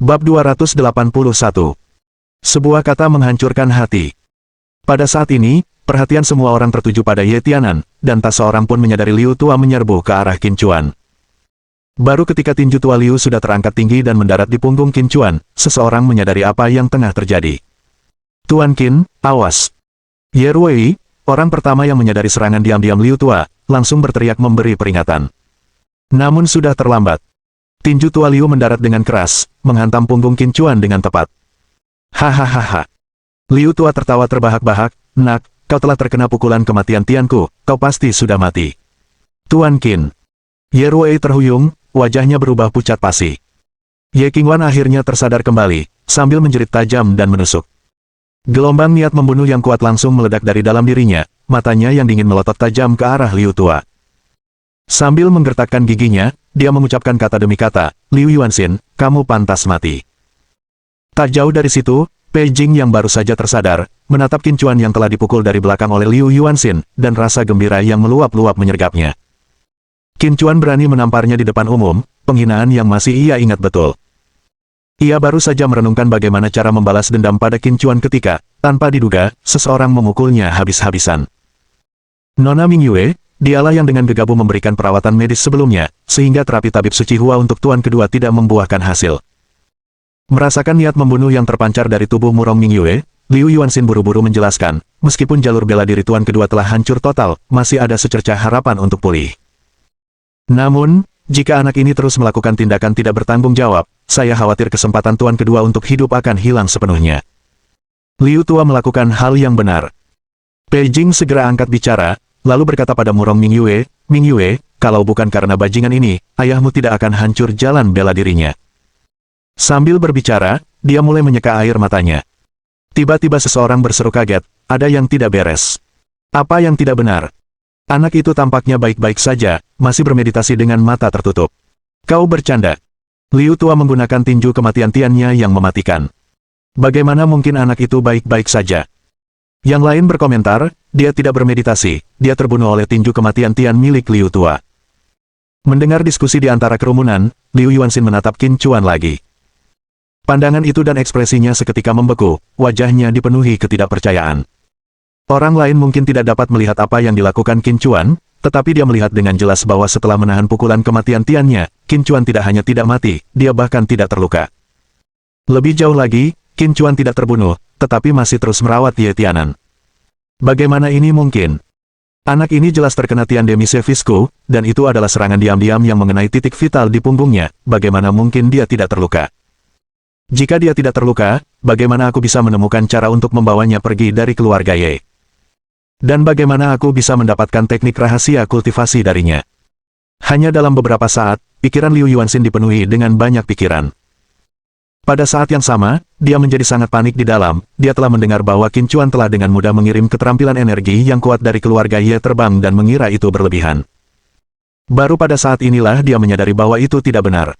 Bab 281. Sebuah kata menghancurkan hati. Pada saat ini, perhatian semua orang tertuju pada Ye Tianan, dan tak seorang pun menyadari Liu Tua menyerbu ke arah Qin Chuan. Baru ketika tinju tua Liu sudah terangkat tinggi dan mendarat di punggung Qin Chuan, seseorang menyadari apa yang tengah terjadi. "Tuan Qin, awas!" Ye Ruwei, orang pertama yang menyadari serangan diam-diam Liu Tua, langsung berteriak memberi peringatan. Namun sudah terlambat. Tinju tua Liu mendarat dengan keras, menghantam punggung Qin Chuan dengan tepat. Hahaha. Liu Tua tertawa terbahak-bahak, "Nak, kau telah terkena pukulan kematian Tianku, kau pasti sudah mati." "Tuan Qin." Ye Ruwei terhuyung, wajahnya berubah pucat pasi. Ye Qingwan akhirnya tersadar kembali, sambil menjerit tajam dan menusuk. Gelombang niat membunuh yang kuat langsung meledak dari dalam dirinya, matanya yang dingin melotot tajam ke arah Liu Tua. Sambil menggertakkan giginya, dia mengucapkan kata demi kata, "Liu Yuanxin, kamu pantas mati." Tak jauh dari situ, Pei Jing yang baru saja tersadar, menatap Qin Chuan yang telah dipukul dari belakang oleh Liu Yuanxin, dan rasa gembira yang meluap-luap menyergapnya. Qin Chuan berani menamparnya di depan umum, penghinaan yang masih ia ingat betul. Ia baru saja merenungkan bagaimana cara membalas dendam pada Qin Chuan ketika, tanpa diduga, seseorang memukulnya habis-habisan. Nona Mingyue, dialah yang dengan gegabah memberikan perawatan medis sebelumnya, sehingga terapi tabib suci Hua untuk tuan kedua tidak membuahkan hasil. Merasakan niat membunuh yang terpancar dari tubuh murong Mingyue, Liu Yuanxin buru-buru menjelaskan, meskipun jalur bela diri tuan kedua telah hancur total, masih ada secercah harapan untuk pulih. Namun, jika anak ini terus melakukan tindakan tidak bertanggung jawab, saya khawatir kesempatan tuan kedua untuk hidup akan hilang sepenuhnya. Liu Tua melakukan hal yang benar. Pei Jing segera angkat bicara, lalu berkata pada murong Mingyue, "Mingyue, kalau bukan karena bajingan ini, ayahmu tidak akan hancur jalan bela dirinya." Sambil berbicara, dia mulai menyeka air matanya. Tiba-tiba seseorang berseru kaget, "Ada yang tidak beres." "Apa yang tidak benar?" "Anak itu tampaknya baik-baik saja, masih bermeditasi dengan mata tertutup." "Kau bercanda?" Liu Tua menggunakan tinju kematian Tiannya yang mematikan. "Bagaimana mungkin anak itu baik-baik saja?" Yang lain berkomentar, "Dia tidak bermeditasi, dia terbunuh oleh tinju kematian Tian milik Liu Tua." Mendengar diskusi di antara kerumunan, Liu Yuanxin menatap Qin Chuan lagi. Pandangan itu dan ekspresinya seketika membeku, wajahnya dipenuhi ketidakpercayaan. Orang lain mungkin tidak dapat melihat apa yang dilakukan Qin Chuan, tetapi dia melihat dengan jelas bahwa setelah menahan pukulan kematian Tiannya, Qin Chuan tidak hanya tidak mati, dia bahkan tidak terluka. Lebih jauh lagi, Qin Chuan tidak terbunuh, tetapi masih terus merawat Ye Tianan. Bagaimana ini mungkin? Anak ini jelas terkena Tian Demisevisku, dan itu adalah serangan diam-diam yang mengenai titik vital di punggungnya, bagaimana mungkin dia tidak terluka? Jika dia tidak terluka, bagaimana aku bisa menemukan cara untuk membawanya pergi dari keluarga Ye? Dan bagaimana aku bisa mendapatkan teknik rahasia kultivasi darinya? Hanya dalam beberapa saat, pikiran Liu Yuanxin dipenuhi dengan banyak pikiran. Pada saat yang sama, dia menjadi sangat panik di dalam, dia telah mendengar bahwa Qin Chuan telah dengan mudah mengirim keterampilan energi yang kuat dari keluarga Ye terbang dan mengira itu berlebihan. Baru pada saat inilah dia menyadari bahwa itu tidak benar.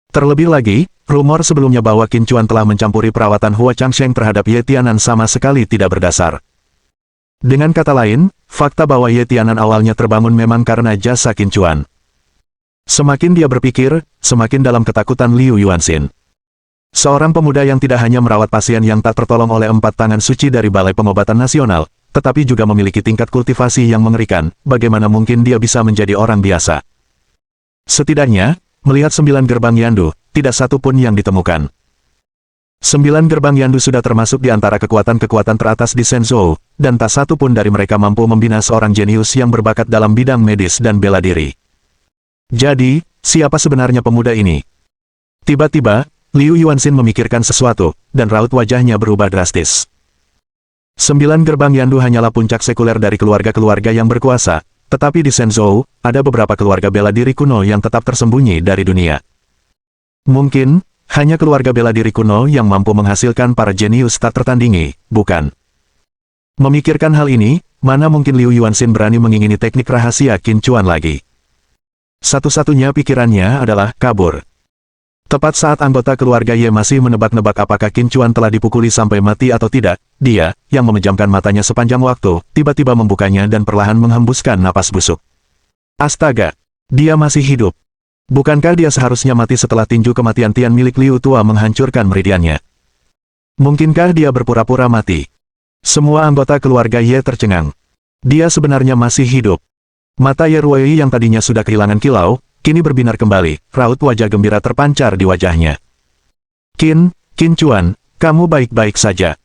Terlebih lagi, rumor sebelumnya bahwa Qin Chuan telah mencampuri perawatan Hua Changsheng terhadap Ye Tianan sama sekali tidak berdasar. Dengan kata lain, fakta bahwa Ye Tianan awalnya terbangun memang karena jasa Qin Chuan. Semakin dia berpikir, semakin dalam ketakutan Liu Yuanxin. Seorang pemuda yang tidak hanya merawat pasien yang tak tertolong oleh 4 tangan suci dari Balai Pengobatan Nasional, tetapi juga memiliki tingkat kultivasi yang mengerikan, bagaimana mungkin dia bisa menjadi orang biasa? Setidaknya, melihat 9 gerbang Yandu, tidak satu pun yang ditemukan. 9 gerbang Yandu sudah termasuk di antara kekuatan-kekuatan teratas di Shenzhou, dan tak satu pun dari mereka mampu membina seorang jenius yang berbakat dalam bidang medis dan bela diri. Jadi, siapa sebenarnya pemuda ini? Tiba-tiba, Liu Yuanxin memikirkan sesuatu, dan raut wajahnya berubah drastis. 9 gerbang Yandu hanyalah puncak sekuler dari keluarga-keluarga yang berkuasa, tetapi di Shenzhou, ada beberapa keluarga bela diri kuno yang tetap tersembunyi dari dunia. Mungkin, hanya keluarga bela diri kuno yang mampu menghasilkan para jenius tak tertandingi, bukan? Memikirkan hal ini, mana mungkin Liu Yuanxin berani mengingini teknik rahasia Qin Chuan lagi? Satu-satunya pikirannya adalah kabur. Tepat saat anggota keluarga Ye masih menebak-nebak apakah Qin Chuan telah dipukuli sampai mati atau tidak, dia, yang memejamkan matanya sepanjang waktu, tiba-tiba membukanya dan perlahan menghembuskan napas busuk. Astaga! Dia masih hidup. Bukankah dia seharusnya mati setelah tinju kematian Tian milik Liu Tua menghancurkan meridiannya? Mungkinkah dia berpura-pura mati? Semua anggota keluarga Ye tercengang. Dia sebenarnya masih hidup. Mata Ye Ruoyi yang tadinya sudah kehilangan kilau, kini berbinar kembali, raut wajah gembira terpancar di wajahnya. Qin Chuan, kamu baik-baik saja.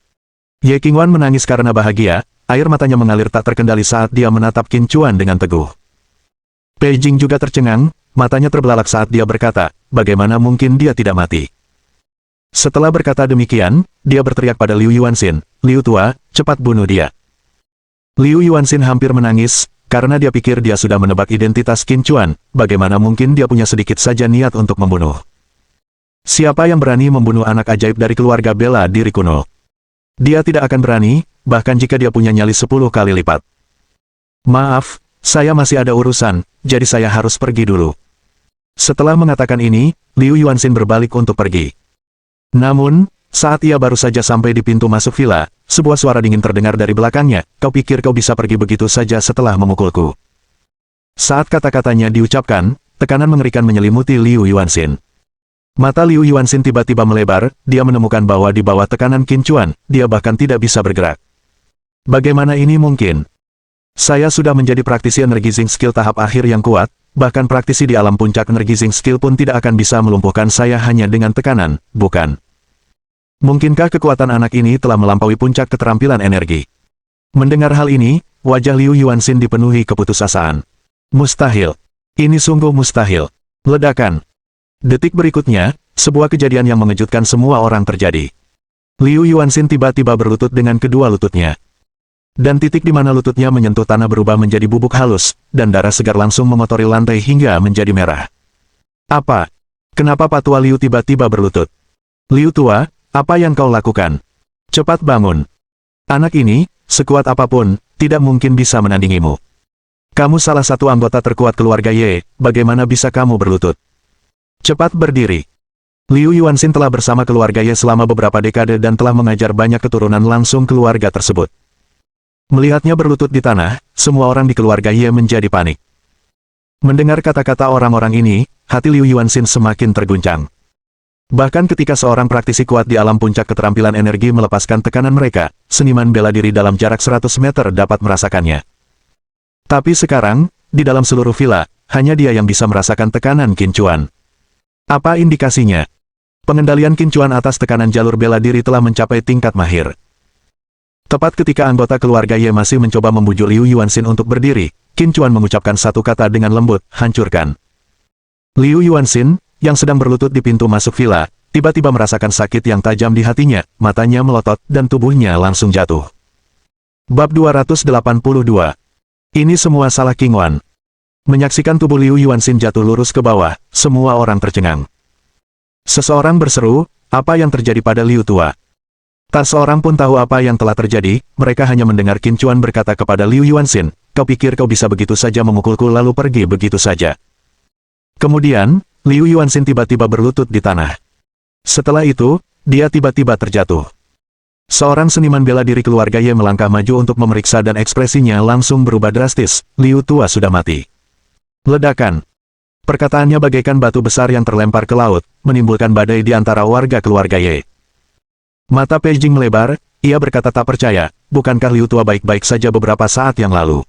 Ye Qingwan menangis karena bahagia, air matanya mengalir tak terkendali saat dia menatap Qin Chuan dengan teguh. Pei Jing juga tercengang, matanya terbelalak saat dia berkata, bagaimana mungkin dia tidak mati. Setelah berkata demikian, dia berteriak pada Liu Yuanxin, Liu Tua, cepat bunuh dia. Liu Yuanxin hampir menangis, karena dia pikir dia sudah menebak identitas Qin Chuan, bagaimana mungkin dia punya sedikit saja niat untuk membunuh. Siapa yang berani membunuh anak ajaib dari keluarga bela diri kuno? Dia tidak akan berani, bahkan jika dia punya nyali 10 kali lipat. Maaf, saya masih ada urusan, jadi saya harus pergi dulu. Setelah mengatakan ini, Liu Yuanxin berbalik untuk pergi. Namun, saat ia baru saja sampai di pintu masuk villa, sebuah suara dingin terdengar dari belakangnya, kau pikir kau bisa pergi begitu saja setelah memukulku. Saat kata-katanya diucapkan, tekanan mengerikan menyelimuti Liu Yuanxin. Mata Liu Yuanxin tiba-tiba melebar, dia menemukan bahwa di bawah tekanan Qin Chuan, dia bahkan tidak bisa bergerak. Bagaimana ini mungkin? Saya sudah menjadi praktisi energizing skill tahap akhir yang kuat, bahkan praktisi di alam puncak energizing skill pun tidak akan bisa melumpuhkan saya hanya dengan tekanan, bukan? Mungkinkah kekuatan anak ini telah melampaui puncak keterampilan energi? Mendengar hal ini, wajah Liu Yuanxin dipenuhi keputusasaan. Mustahil. Ini sungguh mustahil. Ledakan. Detik berikutnya, sebuah kejadian yang mengejutkan semua orang terjadi. Liu Yuanxin tiba-tiba berlutut dengan kedua lututnya. Dan titik di mana lututnya menyentuh tanah berubah menjadi bubuk halus, dan darah segar langsung mengotori lantai hingga menjadi merah. Apa? Kenapa Patua Liu tiba-tiba berlutut? Liu Tua, apa yang kau lakukan? Cepat bangun. Anak ini, sekuat apapun, tidak mungkin bisa menandingimu. Kamu salah satu anggota terkuat keluarga Ye, bagaimana bisa kamu berlutut? Cepat berdiri. Liu Yuanxin telah bersama keluarga Ye selama beberapa dekade dan telah mengajar banyak keturunan langsung keluarga tersebut. Melihatnya berlutut di tanah, semua orang di keluarga Ye menjadi panik. Mendengar kata-kata orang-orang ini, hati Liu Yuanxin semakin terguncang. Bahkan ketika seorang praktisi kuat di alam puncak keterampilan energi melepaskan tekanan mereka, seniman bela diri dalam jarak 100 meter dapat merasakannya. Tapi sekarang, di dalam seluruh villa, hanya dia yang bisa merasakan tekanan Qin Chuan. Apa indikasinya? Pengendalian Qin Chuan atas tekanan jalur bela diri telah mencapai tingkat mahir. Tepat ketika anggota keluarga Ye masih mencoba membujuk Liu Yuanxin untuk berdiri, Qin Chuan mengucapkan satu kata dengan lembut, hancurkan. Liu Yuanxin, yang sedang berlutut di pintu masuk villa, tiba-tiba merasakan sakit yang tajam di hatinya, matanya melotot, dan tubuhnya langsung jatuh. Bab 282. Ini semua salah Qingwan. Menyaksikan tubuh Liu Yuanxin jatuh lurus ke bawah, semua orang tercengang. Seseorang berseru, apa yang terjadi pada Liu Tua? Tak seorang pun tahu apa yang telah terjadi, mereka hanya mendengar Qin Chuan berkata kepada Liu Yuanxin, kau pikir kau bisa begitu saja memukulku lalu pergi begitu saja. Kemudian, Liu Yuanxin tiba-tiba berlutut di tanah. Setelah itu, dia tiba-tiba terjatuh. Seorang seniman bela diri keluarga Ye melangkah maju untuk memeriksa dan ekspresinya langsung berubah drastis, Liu Tua sudah mati. Ledakan. Perkataannya bagaikan batu besar yang terlempar ke laut, menimbulkan badai di antara warga keluarga Ye. Mata Pei Jing melebar, ia berkata tak percaya, bukankah Liu Tua baik-baik saja beberapa saat yang lalu?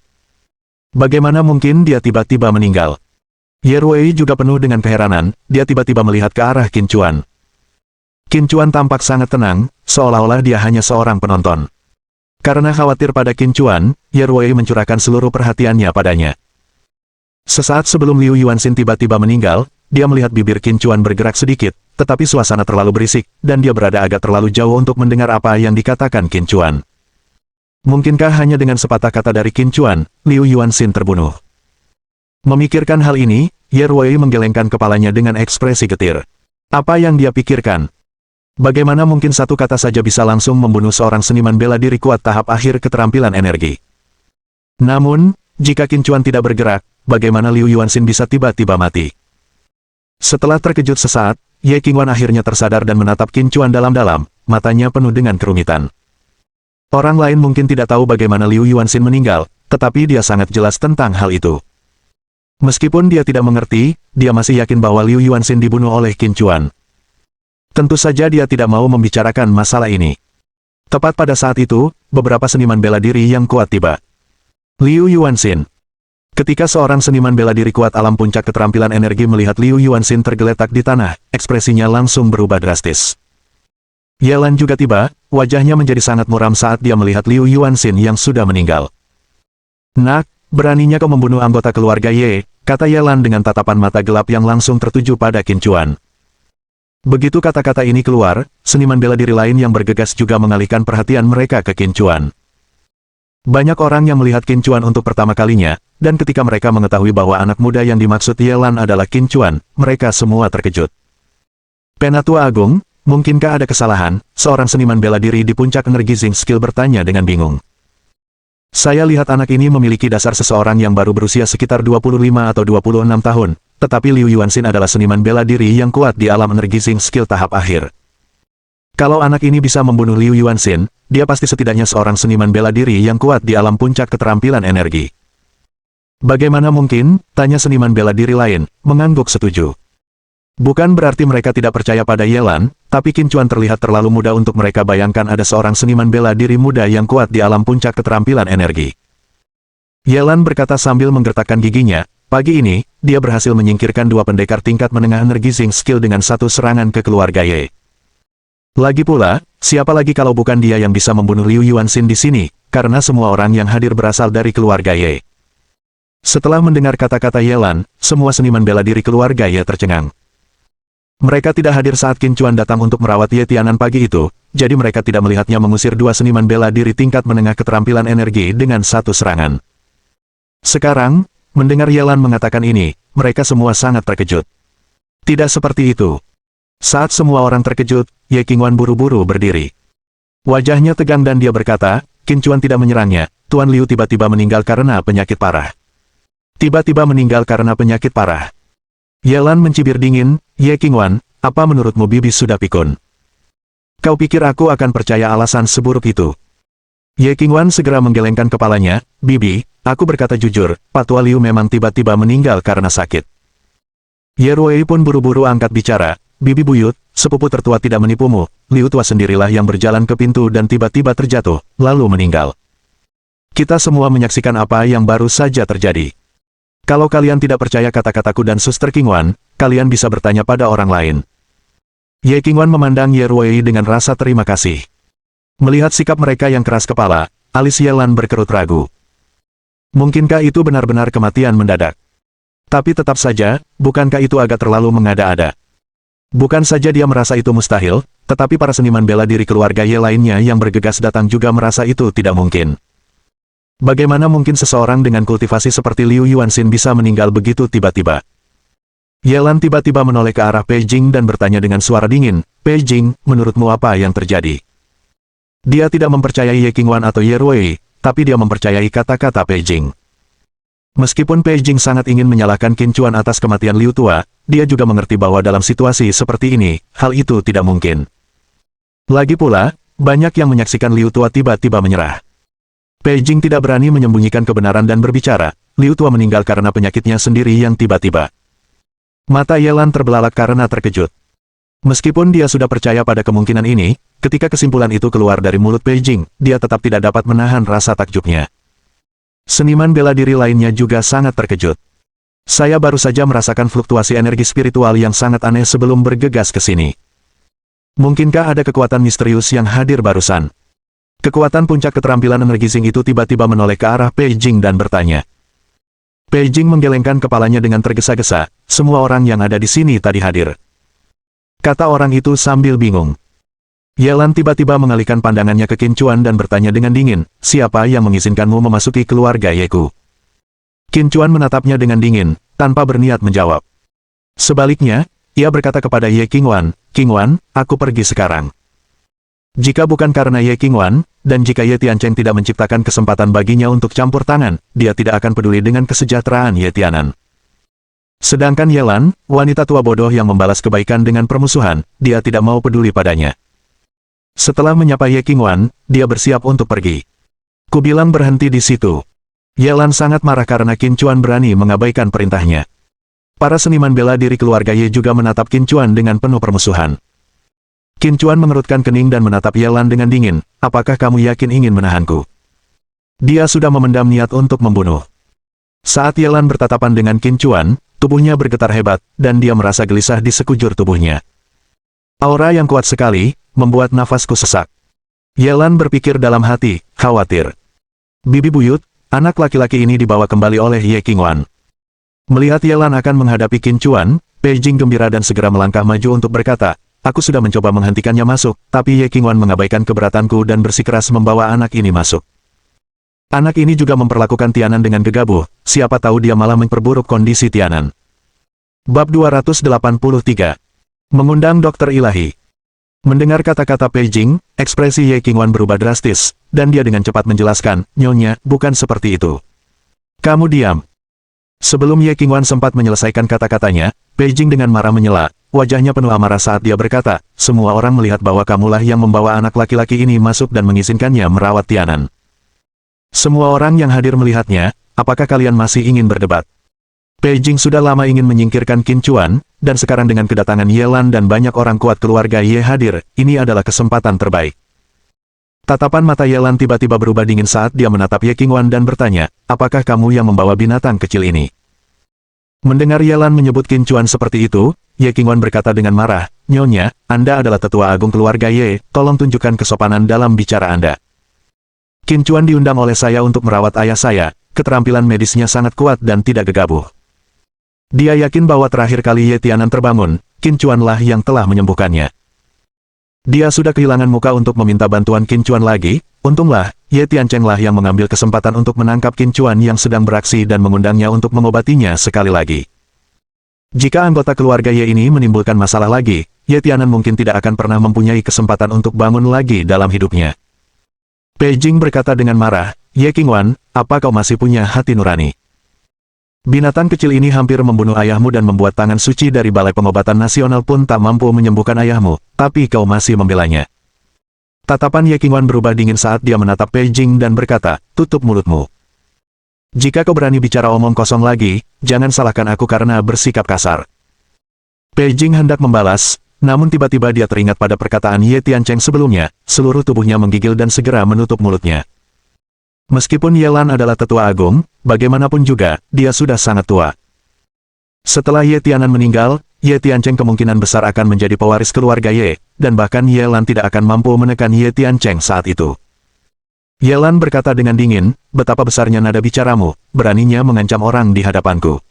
Bagaimana mungkin dia tiba-tiba meninggal? Ye Ruoyi juga penuh dengan keheranan, dia tiba-tiba melihat ke arah Qin Chuan. Qin Chuan tampak sangat tenang, seolah-olah dia hanya seorang penonton. Karena khawatir pada Qin Chuan, Ye Ruoyi mencurahkan seluruh perhatiannya padanya. Sesaat sebelum Liu Yuanxin tiba-tiba meninggal, dia melihat bibir Qin Chuan bergerak sedikit, tetapi suasana terlalu berisik, dan dia berada agak terlalu jauh untuk mendengar apa yang dikatakan Qin Chuan. Mungkinkah hanya dengan sepatah kata dari Qin Chuan, Liu Yuanxin terbunuh? Memikirkan hal ini, Ye Ruoyi menggelengkan kepalanya dengan ekspresi getir. Apa yang dia pikirkan? Bagaimana mungkin satu kata saja bisa langsung membunuh seorang seniman bela diri kuat tahap akhir keterampilan energi? Namun, jika Qin Chuan tidak bergerak, bagaimana Liu Yuanxin bisa tiba-tiba mati? Setelah terkejut sesaat, Ye Qingwan akhirnya tersadar dan menatap Qin Chuan dalam-dalam, matanya penuh dengan kerumitan. Orang lain mungkin tidak tahu bagaimana Liu Yuanxin meninggal, tetapi dia sangat jelas tentang hal itu. Meskipun dia tidak mengerti, dia masih yakin bahwa Liu Yuanxin dibunuh oleh Qin Chuan. Tentu saja dia tidak mau membicarakan masalah ini. Tepat pada saat itu, beberapa seniman bela diri yang kuat tiba. Liu Yuanxin. Ketika seorang seniman bela diri kuat alam puncak keterampilan energi melihat Liu Yuanxin tergeletak di tanah, ekspresinya langsung berubah drastis. Ye Lan juga tiba, wajahnya menjadi sangat muram saat dia melihat Liu Yuanxin yang sudah meninggal. "Nak, beraninya kau membunuh anggota keluarga Ye," kata Ye Lan dengan tatapan mata gelap yang langsung tertuju pada Qin Chuan. Begitu kata-kata ini keluar, seniman bela diri lain yang bergegas juga mengalihkan perhatian mereka ke Qin Chuan. Banyak orang yang melihat Qin Chuan untuk pertama kalinya, dan ketika mereka mengetahui bahwa anak muda yang dimaksud Ye Lan adalah Qin Chuan, mereka semua terkejut. "Penatua Agung, mungkinkah ada kesalahan?" Seorang seniman bela diri di puncak energi Zing Skill bertanya dengan bingung. "Saya lihat anak ini memiliki dasar seseorang yang baru berusia sekitar 25 atau 26 tahun, tetapi Liu Yuanxin adalah seniman bela diri yang kuat di alam energi Zing Skill tahap akhir. Kalau anak ini bisa membunuh Liu Yuanxin, dia pasti setidaknya seorang seniman bela diri yang kuat di alam puncak keterampilan energi." "Bagaimana mungkin?" tanya seniman bela diri lain, mengangguk setuju. Bukan berarti mereka tidak percaya pada Ye Lan, tapi Qin Chuan terlihat terlalu muda untuk mereka bayangkan ada seorang seniman bela diri muda yang kuat di alam puncak keterampilan energi. Ye Lan berkata sambil menggertakkan giginya, "Pagi ini, dia berhasil menyingkirkan dua pendekar tingkat menengah energi Zing Skill dengan satu serangan ke keluarga Ye. Lagi pula, siapa lagi kalau bukan dia yang bisa membunuh Liu Yuanxin di sini, karena semua orang yang hadir berasal dari keluarga Ye." Setelah mendengar kata-kata Ye Lan, semua seniman bela diri keluarga Ye tercengang. Mereka tidak hadir saat Qin Chuan datang untuk merawat Ye Tianan pagi itu, jadi mereka tidak melihatnya mengusir dua seniman bela diri tingkat menengah keterampilan energi dengan satu serangan. Sekarang, mendengar Ye Lan mengatakan ini, mereka semua sangat terkejut. Tidak seperti itu. Saat semua orang terkejut, Ye Qingwan buru-buru berdiri. Wajahnya tegang dan dia berkata, "Qin Chuan tidak menyerangnya, Tuan Liu tiba-tiba meninggal karena penyakit parah." "Tiba-tiba meninggal karena penyakit parah." Ye Lan mencibir dingin, "Ye Qingwan, apa menurutmu Bibi sudah pikun? Kau pikir aku akan percaya alasan seburuk itu?" Ye Qingwan segera menggelengkan kepalanya, "Bibi, aku berkata jujur, Pak Tua Liu memang tiba-tiba meninggal karena sakit." Ye Ruei pun buru-buru angkat bicara, "Bibi buyut, sepupu tertua tidak menipumu, Liu tua sendirilah yang berjalan ke pintu dan tiba-tiba terjatuh, lalu meninggal. Kita semua menyaksikan apa yang baru saja terjadi. Kalau kalian tidak percaya kata-kataku dan Suster Qingwan, kalian bisa bertanya pada orang lain." Ye Qingwan memandang Ye Ruei dengan rasa terima kasih. Melihat sikap mereka yang keras kepala, alis Ye Lan berkerut ragu. Mungkinkah itu benar-benar kematian mendadak? Tapi tetap saja, bukankah itu agak terlalu mengada-ada? Bukan saja dia merasa itu mustahil, tetapi para seniman bela diri keluarga Ye lainnya yang bergegas datang juga merasa itu tidak mungkin. Bagaimana mungkin seseorang dengan kultivasi seperti Liu Yuanxin bisa meninggal begitu tiba-tiba? Ye Lan tiba-tiba menoleh ke arah Pei Jing dan bertanya dengan suara dingin, "Pei Jing, menurutmu apa yang terjadi?" Dia tidak mempercayai Ye Qingwan atau Ye Ruei, tapi dia mempercayai kata-kata Pei Jing. Meskipun Pei Jing sangat ingin menyalahkan Qin Chuan atas kematian Liu tua, dia juga mengerti bahwa dalam situasi seperti ini, hal itu tidak mungkin. Lagi pula, banyak yang menyaksikan Liu tua tiba-tiba menyerah. Pei Jing tidak berani menyembunyikan kebenaran dan berbicara, Liu tua meninggal karena penyakitnya sendiri yang tiba-tiba. Mata Ye Lan terbelalak karena terkejut. Meskipun dia sudah percaya pada kemungkinan ini, ketika kesimpulan itu keluar dari mulut Pei Jing, dia tetap tidak dapat menahan rasa takjubnya. Seniman bela diri lainnya juga sangat terkejut. "Saya baru saja merasakan fluktuasi energi spiritual yang sangat aneh sebelum bergegas ke sini. Mungkinkah ada kekuatan misterius yang hadir barusan?" Kekuatan puncak keterampilan energi Zing itu tiba-tiba menoleh ke arah Pei Jing dan bertanya. Pei Jing menggelengkan kepalanya dengan tergesa-gesa, "Semua orang yang ada di sini tadi hadir," kata orang itu sambil bingung. Ye Lan tiba-tiba mengalihkan pandangannya ke Qin Chuan dan bertanya dengan dingin, "Siapa yang mengizinkanmu memasuki keluarga Yeku?" Qin Chuan menatapnya dengan dingin, tanpa berniat menjawab. Sebaliknya, ia berkata kepada Ye Qingwan, "Qingwan, aku pergi sekarang. Jika bukan karena Ye Qingwan, dan jika Ye Tiancheng tidak menciptakan kesempatan baginya untuk campur tangan, dia tidak akan peduli dengan kesejahteraan Ye Tianan." Sedangkan Ye Lan, wanita tua bodoh yang membalas kebaikan dengan permusuhan, dia tidak mau peduli padanya. Setelah menyapa Ye Qingwan, dia bersiap untuk pergi. "Kubilang berhenti di situ." Yelan sangat marah karena Qin Chuan berani mengabaikan perintahnya. Para seniman bela diri keluarga Ye juga menatap Qin Chuan dengan penuh permusuhan. Qin Chuan mengerutkan kening dan menatap Yelan dengan dingin, apakah kamu yakin ingin menahanku? Dia sudah memendam niat untuk membunuh. Saat Yelan bertatapan dengan Qin Chuan, tubuhnya bergetar hebat, dan dia merasa gelisah di sekujur tubuhnya. Aura yang kuat sekali, membuat nafasku sesak. Yelan berpikir dalam hati, khawatir. Bibi buyut, anak laki-laki ini dibawa kembali oleh Ye Qingwan. Melihat Yelan akan menghadapi Qin Chuan, Pei Jing gembira dan segera melangkah maju untuk berkata, aku sudah mencoba menghentikannya masuk, tapi Ye Qingwan mengabaikan keberatanku dan bersikeras membawa anak ini masuk. Anak ini juga memperlakukan Tianan dengan gegabah, siapa tahu dia malah memperburuk kondisi Tianan. Bab 283. Mengundang Dokter Ilahi. Mendengar kata-kata Pei Jing, ekspresi Ye Qingwan berubah drastis, dan dia dengan cepat menjelaskan, Nyonya, bukan seperti itu. Kamu diam. Sebelum Ye Qingwan sempat menyelesaikan kata-katanya, Pei Jing dengan marah menyela, wajahnya penuh amarah saat dia berkata, semua orang melihat bahwa kamulah yang membawa anak laki-laki ini masuk dan mengizinkannya merawat Tianan. Semua orang yang hadir melihatnya, apakah kalian masih ingin berdebat? Pei Jing sudah lama ingin menyingkirkan Qin Chuan, dan sekarang dengan kedatangan Yelan dan banyak orang kuat keluarga Ye hadir, ini adalah kesempatan terbaik. Tatapan mata Yelan tiba-tiba berubah dingin saat dia menatap Ye Qingwan dan bertanya, apakah kamu yang membawa binatang kecil ini? Mendengar Yelan menyebut Qin Chuan seperti itu, Ye Qingwan berkata dengan marah, Nyonya, Anda adalah tetua agung keluarga Ye, tolong tunjukkan kesopanan dalam bicara Anda. Qin Chuan diundang oleh saya untuk merawat ayah saya, keterampilan medisnya sangat kuat dan tidak gegabah. Dia yakin bahwa terakhir kali Ye Tianan terbangun, Qin Chuan-lah yang telah menyembuhkannya. Dia sudah kehilangan muka untuk meminta bantuan Qin Chuan lagi, untunglah, Ye Tiancheng-lah yang mengambil kesempatan untuk menangkap Qin Chuan yang sedang beraksi dan mengundangnya untuk mengobatinya sekali lagi. Jika anggota keluarga Ye ini menimbulkan masalah lagi, Ye Tianan mungkin tidak akan pernah mempunyai kesempatan untuk bangun lagi dalam hidupnya. Pei Jing berkata dengan marah, Ye Qingwan, apa kau masih punya hati nurani? Binatang kecil ini hampir membunuh ayahmu dan membuat tangan suci dari Balai Pengobatan Nasional pun tak mampu menyembuhkan ayahmu, tapi kau masih membelanya. Tatapan Ye Qingwan berubah dingin saat dia menatap Pei Jing dan berkata, tutup mulutmu. Jika kau berani bicara omong kosong lagi, jangan salahkan aku karena bersikap kasar. Pei Jing hendak membalas, namun tiba-tiba dia teringat pada perkataan Ye Tiancheng sebelumnya, seluruh tubuhnya menggigil dan segera menutup mulutnya. Meskipun Yelan adalah tetua agung, bagaimanapun juga, dia sudah sangat tua. Setelah Ye Tianan meninggal, Ye Tiancheng kemungkinan besar akan menjadi pewaris keluarga Ye, dan bahkan Yelan tidak akan mampu menekan Ye Tiancheng saat itu. Yelan berkata dengan dingin, betapa besarnya nada bicaramu, beraninya mengancam orang di hadapanku.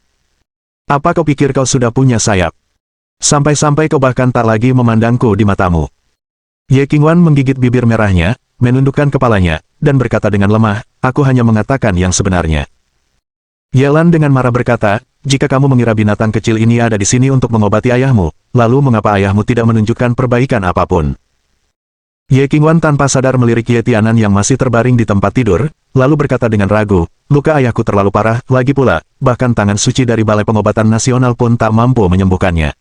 Apa kau pikir kau sudah punya sayap? Sampai-sampai kau bahkan tak lagi memandangku di matamu. Ye Qingwan menggigit bibir merahnya, menundukkan kepalanya, dan berkata dengan lemah, aku hanya mengatakan yang sebenarnya. Yelan dengan marah berkata, jika kamu mengira binatang kecil ini ada di sini untuk mengobati ayahmu, lalu mengapa ayahmu tidak menunjukkan perbaikan apapun? Ye Qingwan tanpa sadar melirik Ye Tianan yang masih terbaring di tempat tidur, lalu berkata dengan ragu, luka ayahku terlalu parah, lagi pula, bahkan tangan suci dari Balai Pengobatan Nasional pun tak mampu menyembuhkannya.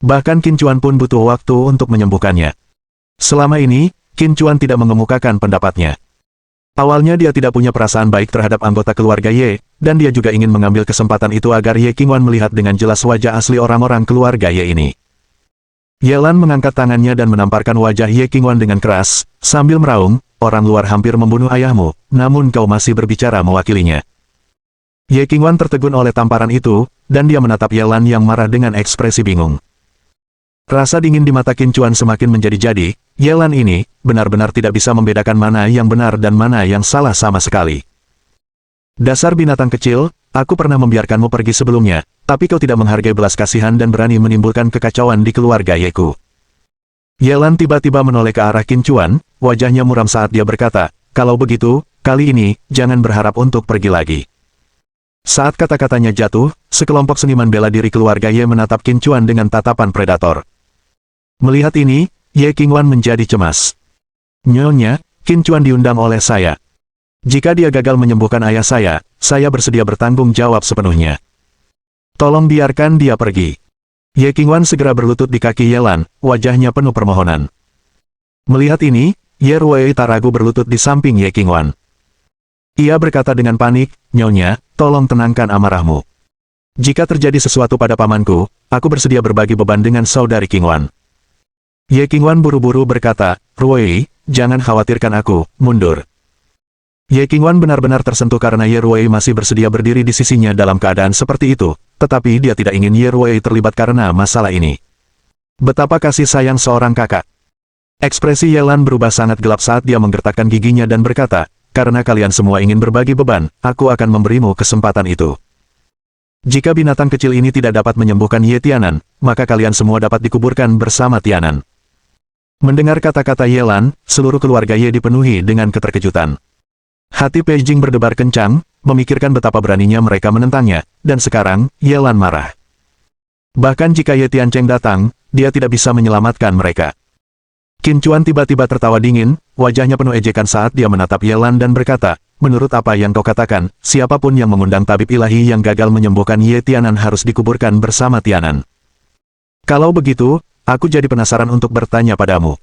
Bahkan Qin Chuan pun butuh waktu untuk menyembuhkannya. Selama ini, Qin Chuan tidak mengemukakan pendapatnya. Awalnya dia tidak punya perasaan baik terhadap anggota keluarga Ye, dan dia juga ingin mengambil kesempatan itu agar Ye Qingwan melihat dengan jelas wajah asli orang-orang keluarga Ye ini. Yelan mengangkat tangannya dan menamparkan wajah Ye Qingwan dengan keras, sambil meraung, orang luar hampir membunuh ayahmu, namun kau masih berbicara mewakilinya. Ye Qingwan tertegun oleh tamparan itu, dan dia menatap Yelan yang marah dengan ekspresi bingung. Rasa dingin di mata Qin Chuan semakin menjadi-jadi, Yelan ini, benar-benar tidak bisa membedakan mana yang benar dan mana yang salah sama sekali. Dasar binatang kecil, aku pernah membiarkanmu pergi sebelumnya, tapi kau tidak menghargai belas kasihan dan berani menimbulkan kekacauan di keluarga Yeku. Yelan tiba-tiba menoleh ke arah Qin Chuan, wajahnya muram saat dia berkata, kalau begitu, kali ini, jangan berharap untuk pergi lagi. Saat kata-katanya jatuh, sekelompok seniman bela diri keluarga Ye menatap Qin Chuan dengan tatapan predator. Melihat ini, Ye Qingwan menjadi cemas. Nyonya, Qin Chuan diundang oleh saya. Jika dia gagal menyembuhkan ayah saya bersedia bertanggung jawab sepenuhnya. Tolong biarkan dia pergi. Ye Qingwan segera berlutut di kaki Yelan, wajahnya penuh permohonan. Melihat ini, Ye Ruwei tak ragu berlutut di samping Ye Qingwan. Ia berkata dengan panik, "Nyonya, tolong tenangkan amarahmu. Jika terjadi sesuatu pada pamanku, aku bersedia berbagi beban dengan saudari Qingwan." Ye Qingwan buru-buru berkata, "Ruwei, jangan khawatirkan aku, mundur." Ye Qingwan benar-benar tersentuh karena Ye Ruwei masih bersedia berdiri di sisinya dalam keadaan seperti itu, tetapi dia tidak ingin Ye Ruwei terlibat karena masalah ini. Betapa kasih sayang seorang kakak. Ekspresi Yelan berubah sangat gelap saat dia menggertakkan giginya dan berkata, "Karena kalian semua ingin berbagi beban, aku akan memberimu kesempatan itu. Jika binatang kecil ini tidak dapat menyembuhkan Ye Tianan, maka kalian semua dapat dikuburkan bersama Tianan." Mendengar kata-kata Yelan, seluruh keluarga Ye dipenuhi dengan keterkejutan. Hati Pei Jing berdebar kencang, memikirkan betapa beraninya mereka menentangnya, dan sekarang, Yelan marah. Bahkan jika Ye Tiancheng datang, dia tidak bisa menyelamatkan mereka. Qin Chuan tiba-tiba tertawa dingin, wajahnya penuh ejekan saat dia menatap Yelan dan berkata, "Menurut apa yang kau katakan, siapapun yang mengundang tabib ilahi yang gagal menyembuhkan Ye Tianan harus dikuburkan bersama Tianan. Kalau begitu, aku jadi penasaran untuk bertanya padamu.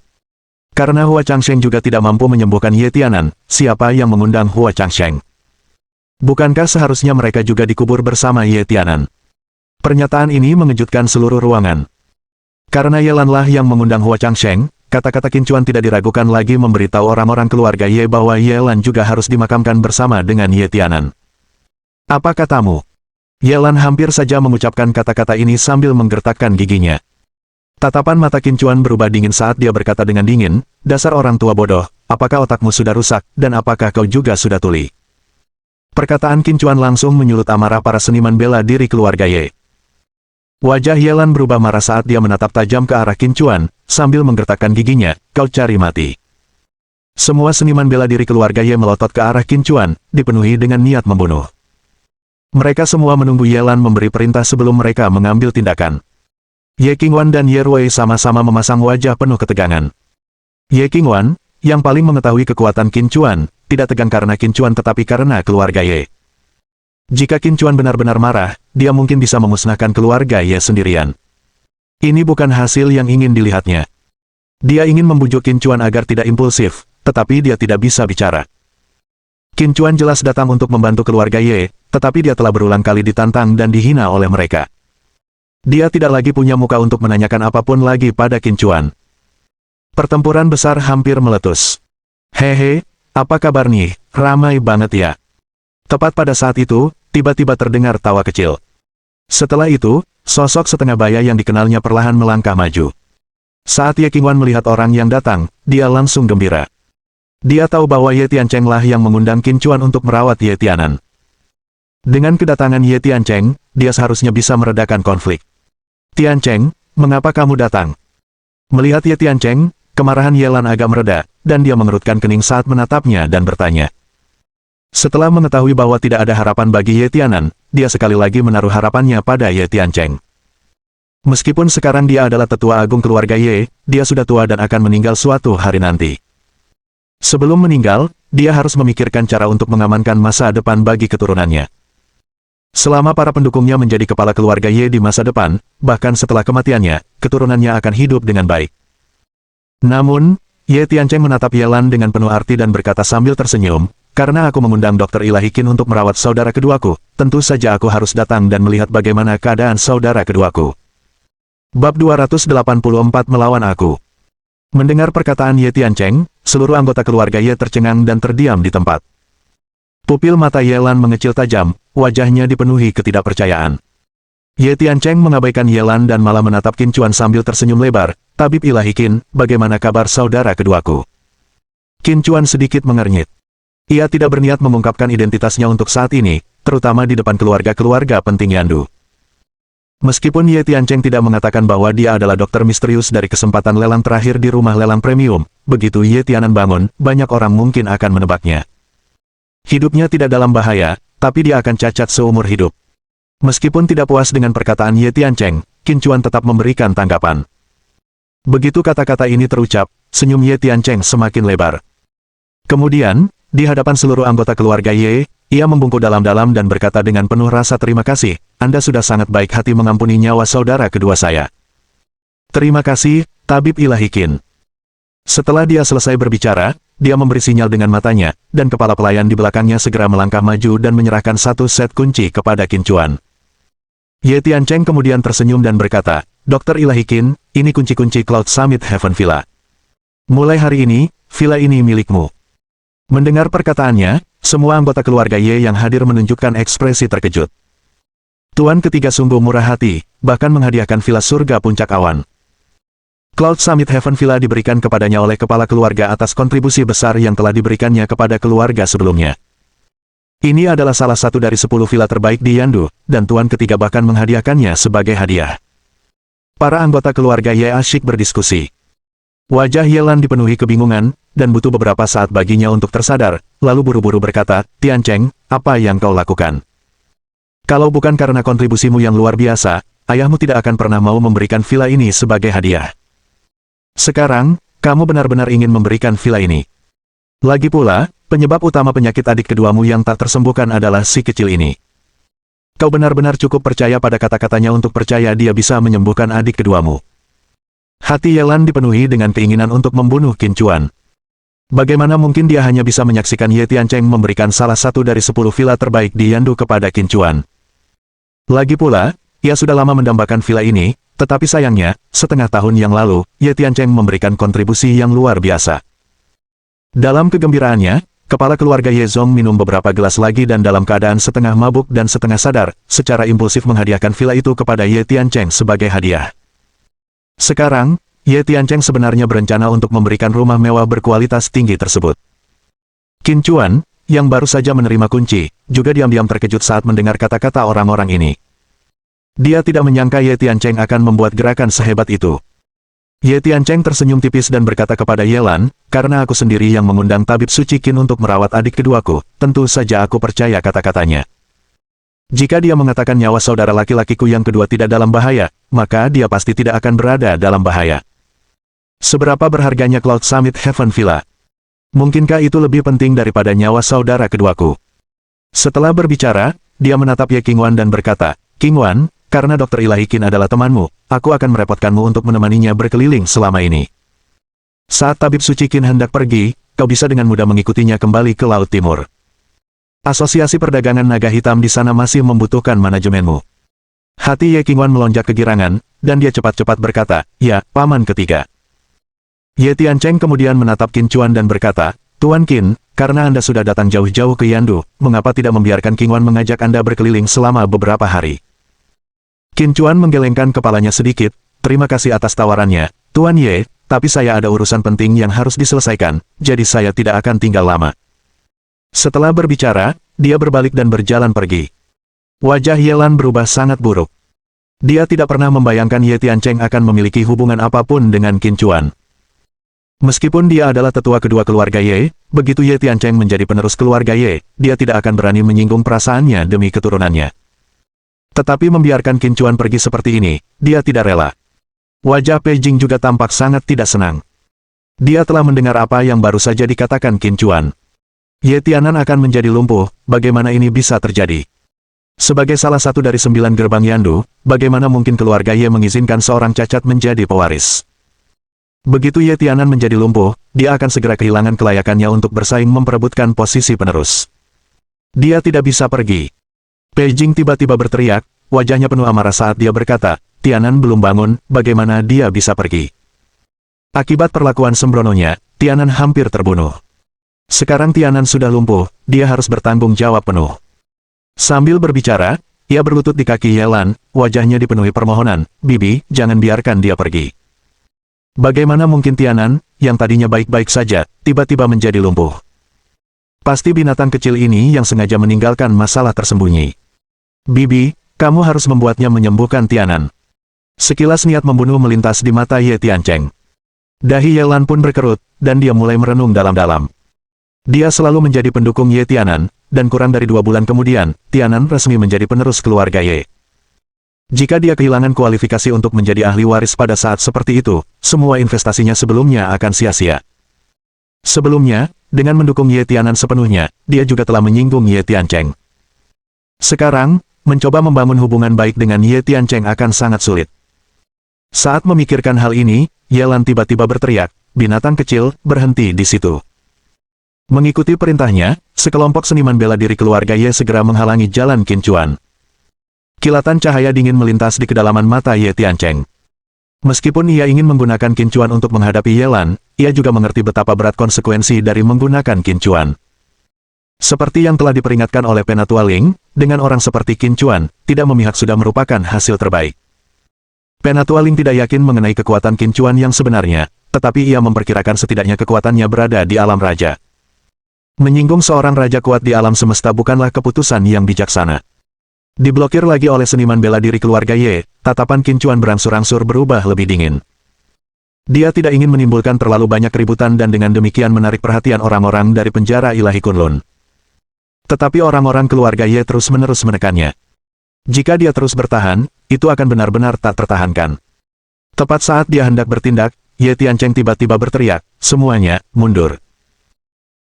Karena Hua Changsheng juga tidak mampu menyembuhkan Ye Tianan, siapa yang mengundang Hua Changsheng? Bukankah seharusnya mereka juga dikubur bersama Ye Tianan?" Pernyataan ini mengejutkan seluruh ruangan. Karena Yelanlah yang mengundang Hua Changsheng, kata-kata Qin Chuan tidak diragukan lagi memberitahu orang-orang keluarga Ye bahwa Yelan juga harus dimakamkan bersama dengan Ye Tianan. "Apa katamu?" Yelan hampir saja mengucapkan kata-kata ini sambil menggertakkan giginya. Tatapan mata Qin Chuan berubah dingin saat dia berkata dengan dingin, "Dasar orang tua bodoh, apakah otakmu sudah rusak, dan apakah kau juga sudah tuli?" Perkataan Qin Chuan langsung menyulut amarah para seniman bela diri keluarga Ye. Wajah Yelan berubah marah saat dia menatap tajam ke arah Qin Chuan, sambil menggertakkan giginya, "Kau cari mati." Semua seniman bela diri keluarga Ye melotot ke arah Qin Chuan, dipenuhi dengan niat membunuh. Mereka semua menunggu Yelan memberi perintah sebelum mereka mengambil tindakan. Ye Qingwan dan Ye Ruwei sama-sama memasang wajah penuh ketegangan. Ye Qingwan, yang paling mengetahui kekuatan Qin Chuan, tidak tegang karena Qin Chuan tetapi karena keluarga Ye. Jika Qin Chuan benar-benar marah, dia mungkin bisa memusnahkan keluarga Ye sendirian. Ini bukan hasil yang ingin dilihatnya. Dia ingin membujuk Qin Chuan agar tidak impulsif, tetapi dia tidak bisa bicara. Qin Chuan jelas datang untuk membantu keluarga Ye, tetapi dia telah berulang kali ditantang dan dihina oleh mereka. Dia tidak lagi punya muka untuk menanyakan apapun lagi pada Qin Chuan. Pertempuran besar hampir meletus. "Hehe, apa kabar nih? Ramai banget ya." Tepat pada saat itu, tiba-tiba terdengar tawa kecil. Setelah itu, sosok setengah baya yang dikenalnya perlahan melangkah maju. Saat Ye Qingwan melihat orang yang datang, dia langsung gembira. Dia tahu bahwa Ye Tiancheng lah yang mengundang Qin Chuan untuk merawat Ye Tianan. Dengan kedatangan Ye Tiancheng, dia seharusnya bisa meredakan konflik. "Tiancheng, mengapa kamu datang?" Melihat Ye Tiancheng, kemarahan Yelan agak mereda, dan dia mengerutkan kening saat menatapnya dan bertanya. Setelah mengetahui bahwa tidak ada harapan bagi Ye Tianan, dia sekali lagi menaruh harapannya pada Ye Tiancheng. Meskipun sekarang dia adalah tetua agung keluarga Ye, dia sudah tua dan akan meninggal suatu hari nanti. Sebelum meninggal, dia harus memikirkan cara untuk mengamankan masa depan bagi keturunannya. Selama para pendukungnya menjadi kepala keluarga Ye di masa depan, bahkan setelah kematiannya, keturunannya akan hidup dengan baik. Namun, Ye Tiancheng menatap Yelan dengan penuh arti dan berkata sambil tersenyum, "Karena aku mengundang Dr. Ilahi Qin untuk merawat saudara keduaku, tentu saja aku harus datang dan melihat bagaimana keadaan saudara keduaku." Bab 284 Melawan Aku. Mendengar perkataan Ye Tiancheng, seluruh anggota keluarga Ye tercengang dan terdiam di tempat. Pupil mata Yelan mengecil tajam, wajahnya dipenuhi ketidakpercayaan. Ye Tiancheng mengabaikan Yelan dan malah menatap Qin Chuan sambil tersenyum lebar, "Tabib Ilahi Qin, bagaimana kabar saudara keduaku?" Qin Chuan sedikit mengernyit. Ia tidak berniat mengungkapkan identitasnya untuk saat ini, terutama di depan keluarga-keluarga penting Yandu. Meskipun Ye Tiancheng tidak mengatakan bahwa dia adalah dokter misterius dari kesempatan lelang terakhir di rumah lelang premium, begitu Ye Tianan bangun, banyak orang mungkin akan menebaknya. Hidupnya tidak dalam bahaya, tapi dia akan cacat seumur hidup. Meskipun tidak puas dengan perkataan Ye Tiancheng, Qin Chuan tetap memberikan tanggapan. Begitu kata-kata ini terucap, senyum Ye Tiancheng semakin lebar. Kemudian, di hadapan seluruh anggota keluarga Ye, ia membungkuk dalam-dalam dan berkata dengan penuh rasa terima kasih, "Anda sudah sangat baik hati mengampuni nyawa saudara kedua saya." "Terima kasih, Tabib Ilahi Qin." Setelah dia selesai berbicara, dia memberi sinyal dengan matanya, dan kepala pelayan di belakangnya segera melangkah maju dan menyerahkan satu set kunci kepada Qin Chuan. Ye Tiancheng kemudian tersenyum dan berkata, "Dokter Ilahi Qin, ini kunci-kunci Cloud Summit Heaven Villa. Mulai hari ini, villa ini milikmu." Mendengar perkataannya, semua anggota keluarga Ye yang hadir menunjukkan ekspresi terkejut. Tuan ketiga sungguh murah hati, bahkan menghadiahkan villa surga puncak awan. Cloud Summit Heaven Villa diberikan kepadanya oleh kepala keluarga atas kontribusi besar yang telah diberikannya kepada keluarga sebelumnya. Ini adalah salah satu dari 10 villa terbaik di Yandu, dan tuan ketiga bahkan menghadiahkannya sebagai hadiah. Para anggota keluarga Ye asyik berdiskusi. Wajah Yelan dipenuhi kebingungan, dan butuh beberapa saat baginya untuk tersadar, lalu buru-buru berkata, "Tiancheng, apa yang kau lakukan? Kalau bukan karena kontribusimu yang luar biasa, ayahmu tidak akan pernah mau memberikan villa ini sebagai hadiah. Sekarang, kamu benar-benar ingin memberikan villa ini. Lagi pula, penyebab utama penyakit adik keduamu yang tak tersembuhkan adalah si kecil ini. Kau benar-benar cukup percaya pada kata-katanya untuk percaya dia bisa menyembuhkan adik keduamu." Hati Yelan dipenuhi dengan keinginan untuk membunuh Qin Chuan. Bagaimana mungkin dia hanya bisa menyaksikan Ye Tiancheng memberikan salah satu dari 10 villa terbaik di Yandu kepada Qin Chuan. Lagi pula, ia sudah lama mendambakan villa ini, tetapi sayangnya, setengah tahun yang lalu, Ye Tiancheng memberikan kontribusi yang luar biasa. Dalam kegembiraannya, kepala keluarga Ye Zong minum beberapa gelas lagi dan dalam keadaan setengah mabuk dan setengah sadar, secara impulsif menghadiahkan villa itu kepada Ye Tiancheng sebagai hadiah. Sekarang, Ye Tiancheng sebenarnya berencana untuk memberikan rumah mewah berkualitas tinggi tersebut. Qin Chuan, yang baru saja menerima kunci, juga diam-diam terkejut saat mendengar kata-kata orang-orang ini. Dia tidak menyangka Ye Tiancheng akan membuat gerakan sehebat itu. Ye Tiancheng tersenyum tipis dan berkata kepada Yelan, "Karena aku sendiri yang mengundang tabib suci Qin untuk merawat adik keduaku, tentu saja aku percaya kata-katanya. Jika dia mengatakan nyawa saudara laki-lakiku yang kedua tidak dalam bahaya, maka dia pasti tidak akan berada dalam bahaya. Seberapa berharganya Cloud Summit Heaven Villa? Mungkinkah itu lebih penting daripada nyawa saudara keduaku?" Setelah berbicara, dia menatap Ye Qingwan dan berkata, "Qingwan, karena Dokter Ilahi Qin adalah temanmu, aku akan merepotkanmu untuk menemaninya berkeliling selama ini. Saat tabib suci Qin hendak pergi, kau bisa dengan mudah mengikutinya kembali ke Laut Timur. Asosiasi Perdagangan Naga Hitam di sana masih membutuhkan manajemenmu." Hati Ye Qingwan melonjak kegirangan, dan dia cepat-cepat berkata, "Ya, paman ketiga." Ye Tiancheng kemudian menatap Qin Chuan dan berkata, "Tuan Qin, karena Anda sudah datang jauh-jauh ke Yandu, mengapa tidak membiarkan Qingwan mengajak Anda berkeliling selama beberapa hari?" Qin Chuan menggelengkan kepalanya sedikit, "Terima kasih atas tawarannya, Tuan Ye, tapi saya ada urusan penting yang harus diselesaikan, jadi saya tidak akan tinggal lama." Setelah berbicara, dia berbalik dan berjalan pergi. Wajah Yelan berubah sangat buruk. Dia tidak pernah membayangkan Ye Tiancheng akan memiliki hubungan apapun dengan Qin Chuan. Meskipun dia adalah tetua kedua keluarga Ye, begitu Ye Tiancheng menjadi penerus keluarga Ye, dia tidak akan berani menyinggung perasaannya demi keturunannya. Tetapi membiarkan Qin Chuan pergi seperti ini, dia tidak rela. Wajah Pei Jing juga tampak sangat tidak senang. Dia telah mendengar apa yang baru saja dikatakan Qin Chuan. Ye Tianan akan menjadi lumpuh, bagaimana ini bisa terjadi? Sebagai salah satu dari 9 gerbang Yandu, bagaimana mungkin keluarga Ye mengizinkan seorang cacat menjadi pewaris? Begitu Ye Tianan menjadi lumpuh, dia akan segera kehilangan kelayakannya untuk bersaing memperebutkan posisi penerus. Dia tidak bisa pergi. Pei Jing tiba-tiba berteriak, wajahnya penuh amarah saat dia berkata, "Tianan belum bangun, bagaimana dia bisa pergi?" Akibat perlakuan sembrononya, Tianan hampir terbunuh. Sekarang Tianan sudah lumpuh, dia harus bertanggung jawab penuh. Sambil berbicara, ia berlutut di kaki Yelan, wajahnya dipenuhi permohonan, "Bibi, jangan biarkan dia pergi." Bagaimana mungkin Tianan, yang tadinya baik-baik saja, tiba-tiba menjadi lumpuh? Pasti binatang kecil ini yang sengaja meninggalkan masalah tersembunyi. "Bibi, kamu harus membuatnya menyembuhkan Tianan." Sekilas niat membunuh melintas di mata Ye Tiancheng. Dahi Yelan pun berkerut, dan dia mulai merenung dalam-dalam. Dia selalu menjadi pendukung Ye Tianan, dan kurang dari 2 bulan kemudian, Tianan resmi menjadi penerus keluarga Ye. Jika dia kehilangan kualifikasi untuk menjadi ahli waris pada saat seperti itu, semua investasinya sebelumnya akan sia-sia. Sebelumnya, dengan mendukung Ye Tianan sepenuhnya, dia juga telah menyinggung Ye Tiancheng. Sekarang, mencoba membangun hubungan baik dengan Ye Tiancheng akan sangat sulit. Saat memikirkan hal ini, Yelan tiba-tiba berteriak, "Binatang kecil, berhenti di situ." Mengikuti perintahnya, sekelompok seniman bela diri keluarga Ye segera menghalangi jalan Qin Chuan. Kilatan cahaya dingin melintas di kedalaman mata Ye Tiancheng. Meskipun ia ingin menggunakan Qin Chuan untuk menghadapi Ye Lan, ia juga mengerti betapa berat konsekuensi dari menggunakan Qin Chuan. Seperti yang telah diperingatkan oleh Penatua Ling, dengan orang seperti Qin Chuan, tidak memihak sudah merupakan hasil terbaik. Penatua Ling tidak yakin mengenai kekuatan Qin Chuan yang sebenarnya, tetapi ia memperkirakan setidaknya kekuatannya berada di alam raja. Menyinggung seorang raja kuat di alam semesta bukanlah keputusan yang bijaksana. Diblokir lagi oleh seniman bela diri keluarga Ye, tatapan Qin Chuan berangsur-angsur berubah lebih dingin. Dia tidak ingin menimbulkan terlalu banyak keributan dan dengan demikian menarik perhatian orang-orang dari penjara ilahi Kunlun. Tetapi orang-orang keluarga Ye terus-menerus menekannya. Jika dia terus bertahan, itu akan benar-benar tak tertahankan. Tepat saat dia hendak bertindak, Ye Tiancheng tiba-tiba berteriak, "Semuanya, mundur!"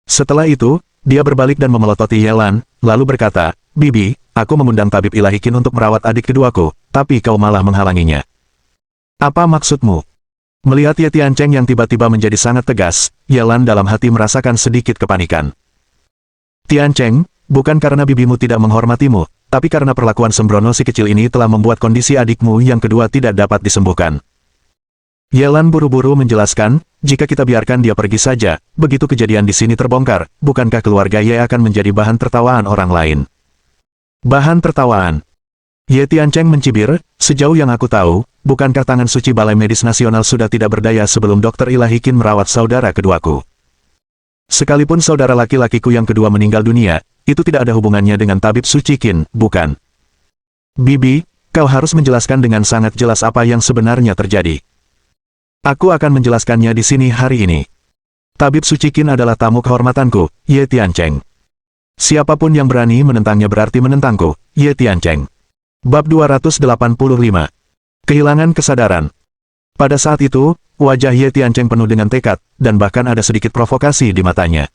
Setelah itu, dia berbalik dan memelototi Ye Lan, lalu berkata, "Bibi, aku mengundang tabib ilahi Qin untuk merawat adik keduaku, tapi kau malah menghalanginya. Apa maksudmu?" Melihat Ye Tiancheng yang tiba-tiba menjadi sangat tegas, Ye Lan dalam hati merasakan sedikit kepanikan. "Tiancheng, bukan karena bibimu tidak menghormatimu, tapi karena perlakuan sembrono si kecil ini telah membuat kondisi adikmu yang kedua tidak dapat disembuhkan." Ye Lan buru-buru menjelaskan, "Jika kita biarkan dia pergi saja, begitu kejadian di sini terbongkar, bukankah keluarga Ye akan menjadi bahan tertawaan orang lain?" "Bahan tertawaan?" Ye Tiancheng mencibir, "Sejauh yang aku tahu, bukankah tangan suci Balai Medis Nasional sudah tidak berdaya sebelum Dokter Ilahi Qin merawat saudara keduaku? Sekalipun saudara laki-lakiku yang kedua meninggal dunia, itu tidak ada hubungannya dengan tabib suci Qin, bukan? Bibi, kau harus menjelaskan dengan sangat jelas apa yang sebenarnya terjadi." "Aku akan menjelaskannya di sini hari ini. Tabib suci Qin adalah tamu kehormatanku, Ye Tiancheng. Siapapun yang berani menentangnya berarti menentangku, Ye Tiancheng." Bab 285. Kehilangan kesadaran. Pada saat itu, wajah Ye Tiancheng penuh dengan tekad, dan bahkan ada sedikit provokasi di matanya.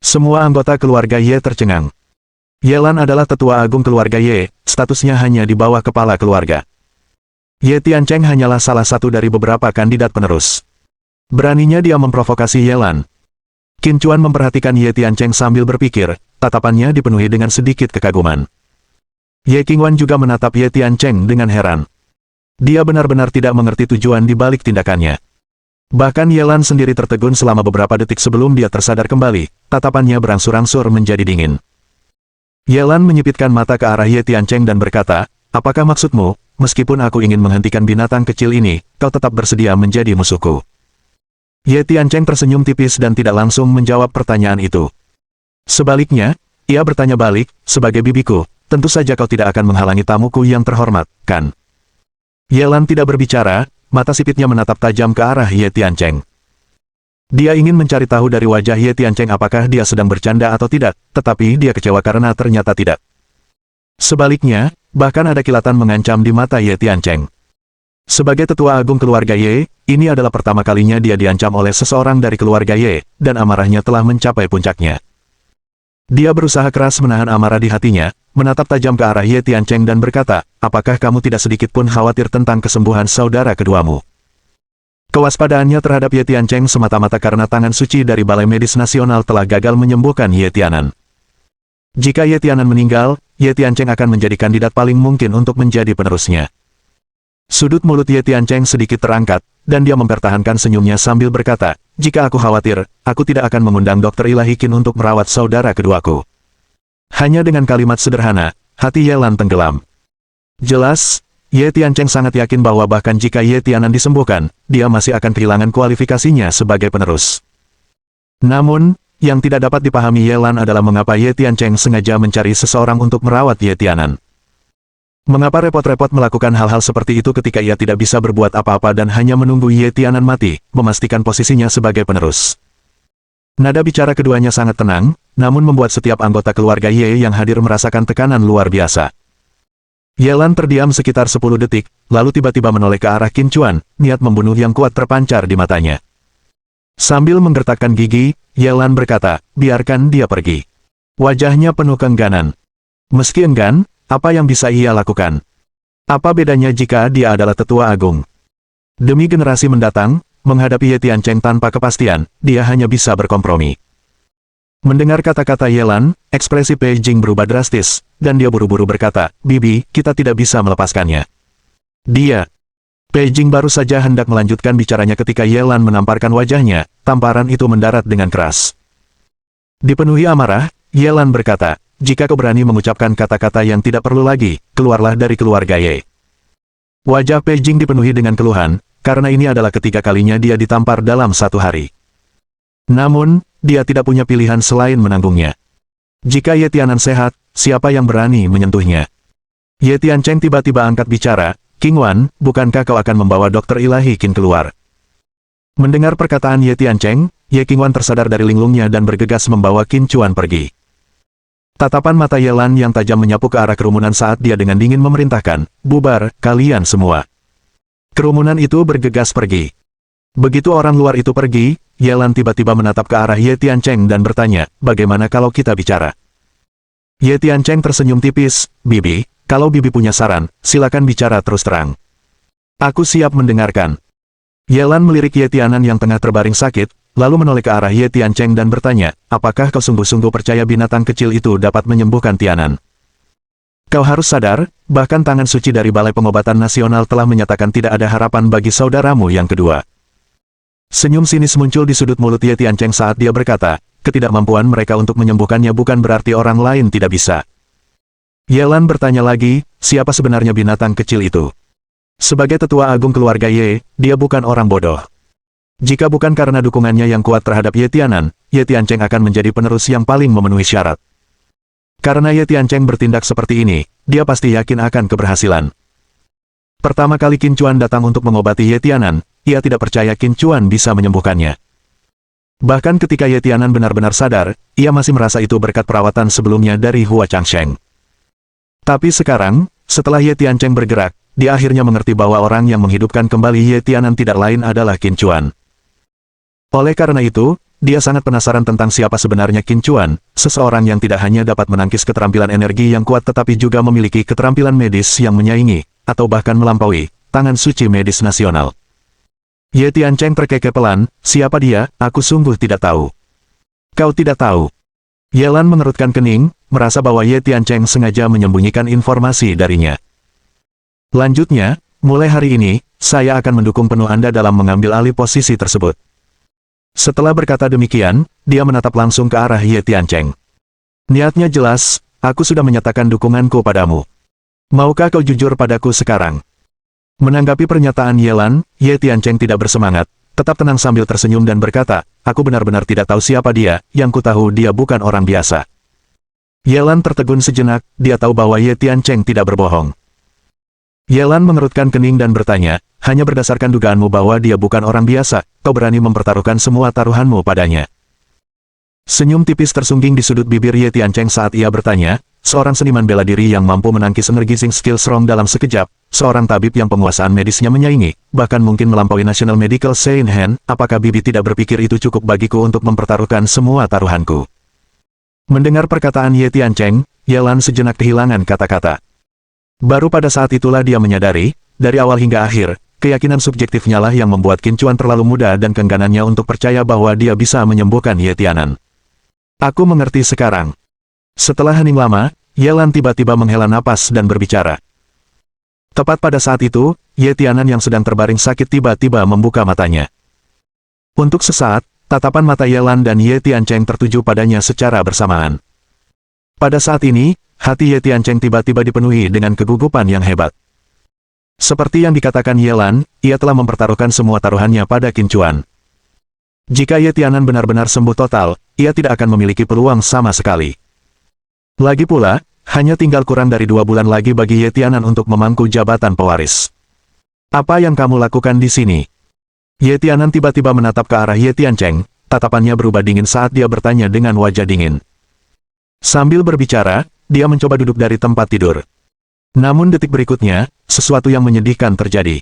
Semua anggota keluarga Ye tercengang. Ye Lan adalah tetua agung keluarga Ye, statusnya hanya di bawah kepala keluarga. Ye Tiancheng hanyalah salah satu dari beberapa kandidat penerus. Beraninya dia memprovokasi Ye Lan. Qin Chuan memperhatikan Ye Tiancheng sambil berpikir, tatapannya dipenuhi dengan sedikit kekaguman. Ye Qingwan juga menatap Ye Tiancheng dengan heran. Dia benar-benar tidak mengerti tujuan di balik tindakannya. Bahkan Ye Lan sendiri tertegun selama beberapa detik sebelum dia tersadar kembali, tatapannya berangsur-angsur menjadi dingin. Ye Lan menyipitkan mata ke arah Ye Tiancheng dan berkata, "Apakah maksudmu, meskipun aku ingin menghentikan binatang kecil ini, kau tetap bersedia menjadi musuhku?" Ye Tiancheng tersenyum tipis dan tidak langsung menjawab pertanyaan itu. Sebaliknya, ia bertanya balik, "Sebagai bibiku, tentu saja kau tidak akan menghalangi tamuku yang terhormat, kan?" Ye Lan tidak berbicara, mata sipitnya menatap tajam ke arah Ye Tiancheng. Dia ingin mencari tahu dari wajah Ye Tiancheng apakah dia sedang bercanda atau tidak, tetapi dia kecewa karena ternyata tidak. Sebaliknya, bahkan ada kilatan mengancam di mata Ye Tiancheng. Sebagai tetua agung keluarga Ye, ini adalah pertama kalinya dia diancam oleh seseorang dari keluarga Ye, dan amarahnya telah mencapai puncaknya. Dia berusaha keras menahan amarah di hatinya, menatap tajam ke arah Ye Tiancheng dan berkata, "Apakah kamu tidak sedikit pun khawatir tentang kesembuhan saudara keduamu?" Kewaspadaannya terhadap Ye Tiancheng semata-mata karena tangan suci dari Balai Medis Nasional telah gagal menyembuhkan Ye Tianan. Jika Ye Tianan meninggal, Ye Tiancheng akan menjadi kandidat paling mungkin untuk menjadi penerusnya. Sudut mulut Ye Tiancheng sedikit terangkat, dan dia mempertahankan senyumnya sambil berkata, "Jika aku khawatir, aku tidak akan mengundang Dokter Ilahi Qin untuk merawat saudara keduaku." Hanya dengan kalimat sederhana, hati Ye Lan tenggelam. Jelas, Ye Tiancheng sangat yakin bahwa bahkan jika Ye Tianan disembuhkan, dia masih akan kehilangan kualifikasinya sebagai penerus. Namun, yang tidak dapat dipahami Ye Lan adalah mengapa Ye Tiancheng sengaja mencari seseorang untuk merawat Ye Tianan. Mengapa repot-repot melakukan hal-hal seperti itu ketika ia tidak bisa berbuat apa-apa dan hanya menunggu Ye Tianan mati, memastikan posisinya sebagai penerus. Nada bicara keduanya sangat tenang, namun membuat setiap anggota keluarga Ye yang hadir merasakan tekanan luar biasa. Ye Lan terdiam sekitar 10 detik, lalu tiba-tiba menoleh ke arah Qin Chuan, niat membunuh yang kuat terpancar di matanya. Sambil menggertakkan gigi, Ye Lan berkata, "Biarkan dia pergi." Wajahnya penuh keengganan. Meski enggan, apa yang bisa ia lakukan? Apa bedanya jika dia adalah tetua agung? Demi generasi mendatang, menghadapi Ye Tiancheng tanpa kepastian, dia hanya bisa berkompromi. Mendengar kata-kata Yelan, ekspresi Pei Jing berubah drastis, dan dia buru-buru berkata, "Bibi, kita tidak bisa melepaskannya." Dia. Pei Jing baru saja hendak melanjutkan bicaranya ketika Yelan menamparkan wajahnya, tamparan itu mendarat dengan keras. Dipenuhi amarah, Yelan berkata, "Jika kau berani mengucapkan kata-kata yang tidak perlu lagi, keluarlah dari keluarga Ye." Wajah Pei Jing dipenuhi dengan keluhan, karena ini adalah ketiga kalinya dia ditampar dalam satu hari. Namun, dia tidak punya pilihan selain menanggungnya. Jika Ye Tianan sehat, siapa yang berani menyentuhnya? Ye Tiancheng tiba-tiba angkat bicara, "King Wan, bukankah kau akan membawa dokter ilahi Qin keluar?" Mendengar perkataan Ye Tiancheng, Ye Qingwan tersadar dari linglungnya dan bergegas membawa Qin Chuan pergi. Tatapan mata Yelan yang tajam menyapu ke arah kerumunan saat dia dengan dingin memerintahkan, "Bubar, kalian semua." Kerumunan itu bergegas pergi. Begitu orang luar itu pergi, Yelan tiba-tiba menatap ke arah Ye Tiancheng dan bertanya, "Bagaimana kalau kita bicara?" Ye Tiancheng tersenyum tipis, "Bibi, kalau Bibi punya saran, silakan bicara terus terang. Aku siap mendengarkan." Yelan melirik Ye Tianan yang tengah terbaring sakit, lalu menoleh ke arah Ye Tiancheng dan bertanya, "Apakah kau sungguh-sungguh percaya binatang kecil itu dapat menyembuhkan Tianan? Kau harus sadar, bahkan tangan suci dari Balai Pengobatan Nasional telah menyatakan tidak ada harapan bagi saudaramu yang kedua." Senyum sinis muncul di sudut mulut Ye Tiancheng saat dia berkata, "Ketidakmampuan mereka untuk menyembuhkannya bukan berarti orang lain tidak bisa." Yelan bertanya lagi, "Siapa sebenarnya binatang kecil itu?" Sebagai tetua agung keluarga Ye, dia bukan orang bodoh. Jika bukan karena dukungannya yang kuat terhadap Ye Tianan, Ye Tiancheng akan menjadi penerus yang paling memenuhi syarat. Karena Ye Tiancheng bertindak seperti ini, dia pasti yakin akan keberhasilan. Pertama kali Qin Chuan datang untuk mengobati Ye Tianan, ia tidak percaya Qin Chuan bisa menyembuhkannya. Bahkan ketika Ye Tianan benar-benar sadar, ia masih merasa itu berkat perawatan sebelumnya dari Hua Changsheng. Tapi sekarang, setelah Ye Tiancheng bergerak, dia akhirnya mengerti bahwa orang yang menghidupkan kembali Ye Tianan tidak lain adalah Qin Chuan. Oleh karena itu, dia sangat penasaran tentang siapa sebenarnya Qin Chuan, seseorang yang tidak hanya dapat menangkis keterampilan energi yang kuat tetapi juga memiliki keterampilan medis yang menyaingi, atau bahkan melampaui, tangan suci medis nasional. Ye Tiancheng terkekeh pelan, "Siapa dia? Aku sungguh tidak tahu." "Kau tidak tahu?" Yelan mengerutkan kening, merasa bahwa Ye Tiancheng sengaja menyembunyikan informasi darinya. Lanjutnya, "Mulai hari ini, saya akan mendukung penuh Anda dalam mengambil alih posisi tersebut." Setelah berkata demikian, dia menatap langsung ke arah Ye Tiancheng. "Niatnya jelas, aku sudah menyatakan dukunganku padamu. Maukah kau jujur padaku sekarang?" Menanggapi pernyataan Yelan, Ye Tiancheng tidak bersemangat, tetap tenang sambil tersenyum dan berkata, "Aku benar-benar tidak tahu siapa dia, yang kutahu dia bukan orang biasa." Yelan tertegun sejenak, dia tahu bahwa Ye Tiancheng tidak berbohong. Yelan mengerutkan kening dan bertanya, "Hanya berdasarkan dugaanmu bahwa dia bukan orang biasa, kau berani mempertaruhkan semua taruhanmu padanya?" Senyum tipis tersungging di sudut bibir Ye Tiancheng saat ia bertanya, seorang seniman bela diri yang mampu menangkis energizing skill strong dalam sekejap, seorang tabib yang penguasaan medisnya menyaingi, bahkan mungkin melampaui National Medical Sein Hand, apakah Bibi tidak berpikir itu cukup bagiku untuk mempertaruhkan semua taruhanku? Mendengar perkataan Ye Tiancheng, Yelan sejenak kehilangan kata-kata. Baru pada saat itulah dia menyadari, dari awal hingga akhir, keyakinan subjektifnya lah yang membuat Qin Chuan terlalu muda dan keengganannya untuk percaya bahwa dia bisa menyembuhkan Ye Tianan. "Aku mengerti sekarang." Setelah hening lama, Yelan tiba-tiba menghela napas dan berbicara. Tepat pada saat itu, Ye Tianan yang sedang terbaring sakit tiba-tiba membuka matanya. Untuk sesaat, tatapan mata Yelan dan Ye Tiancheng tertuju padanya secara bersamaan. Pada saat ini, hati Ye Tiancheng tiba-tiba dipenuhi dengan kegugupan yang hebat. Seperti yang dikatakan Yelan, ia telah mempertaruhkan semua taruhannya pada Qin Chuan. Jika Ye Tianan benar-benar sembuh total, ia tidak akan memiliki peluang sama sekali. Lagi pula, hanya tinggal kurang dari 2 bulan lagi bagi Ye Tianan untuk memangku jabatan pewaris. "Apa yang kamu lakukan di sini?" Ye Tianan tiba-tiba menatap ke arah Ye Tiancheng, tatapannya berubah dingin saat dia bertanya dengan wajah dingin. Sambil berbicara, dia mencoba duduk dari tempat tidur. Namun detik berikutnya, sesuatu yang menyedihkan terjadi.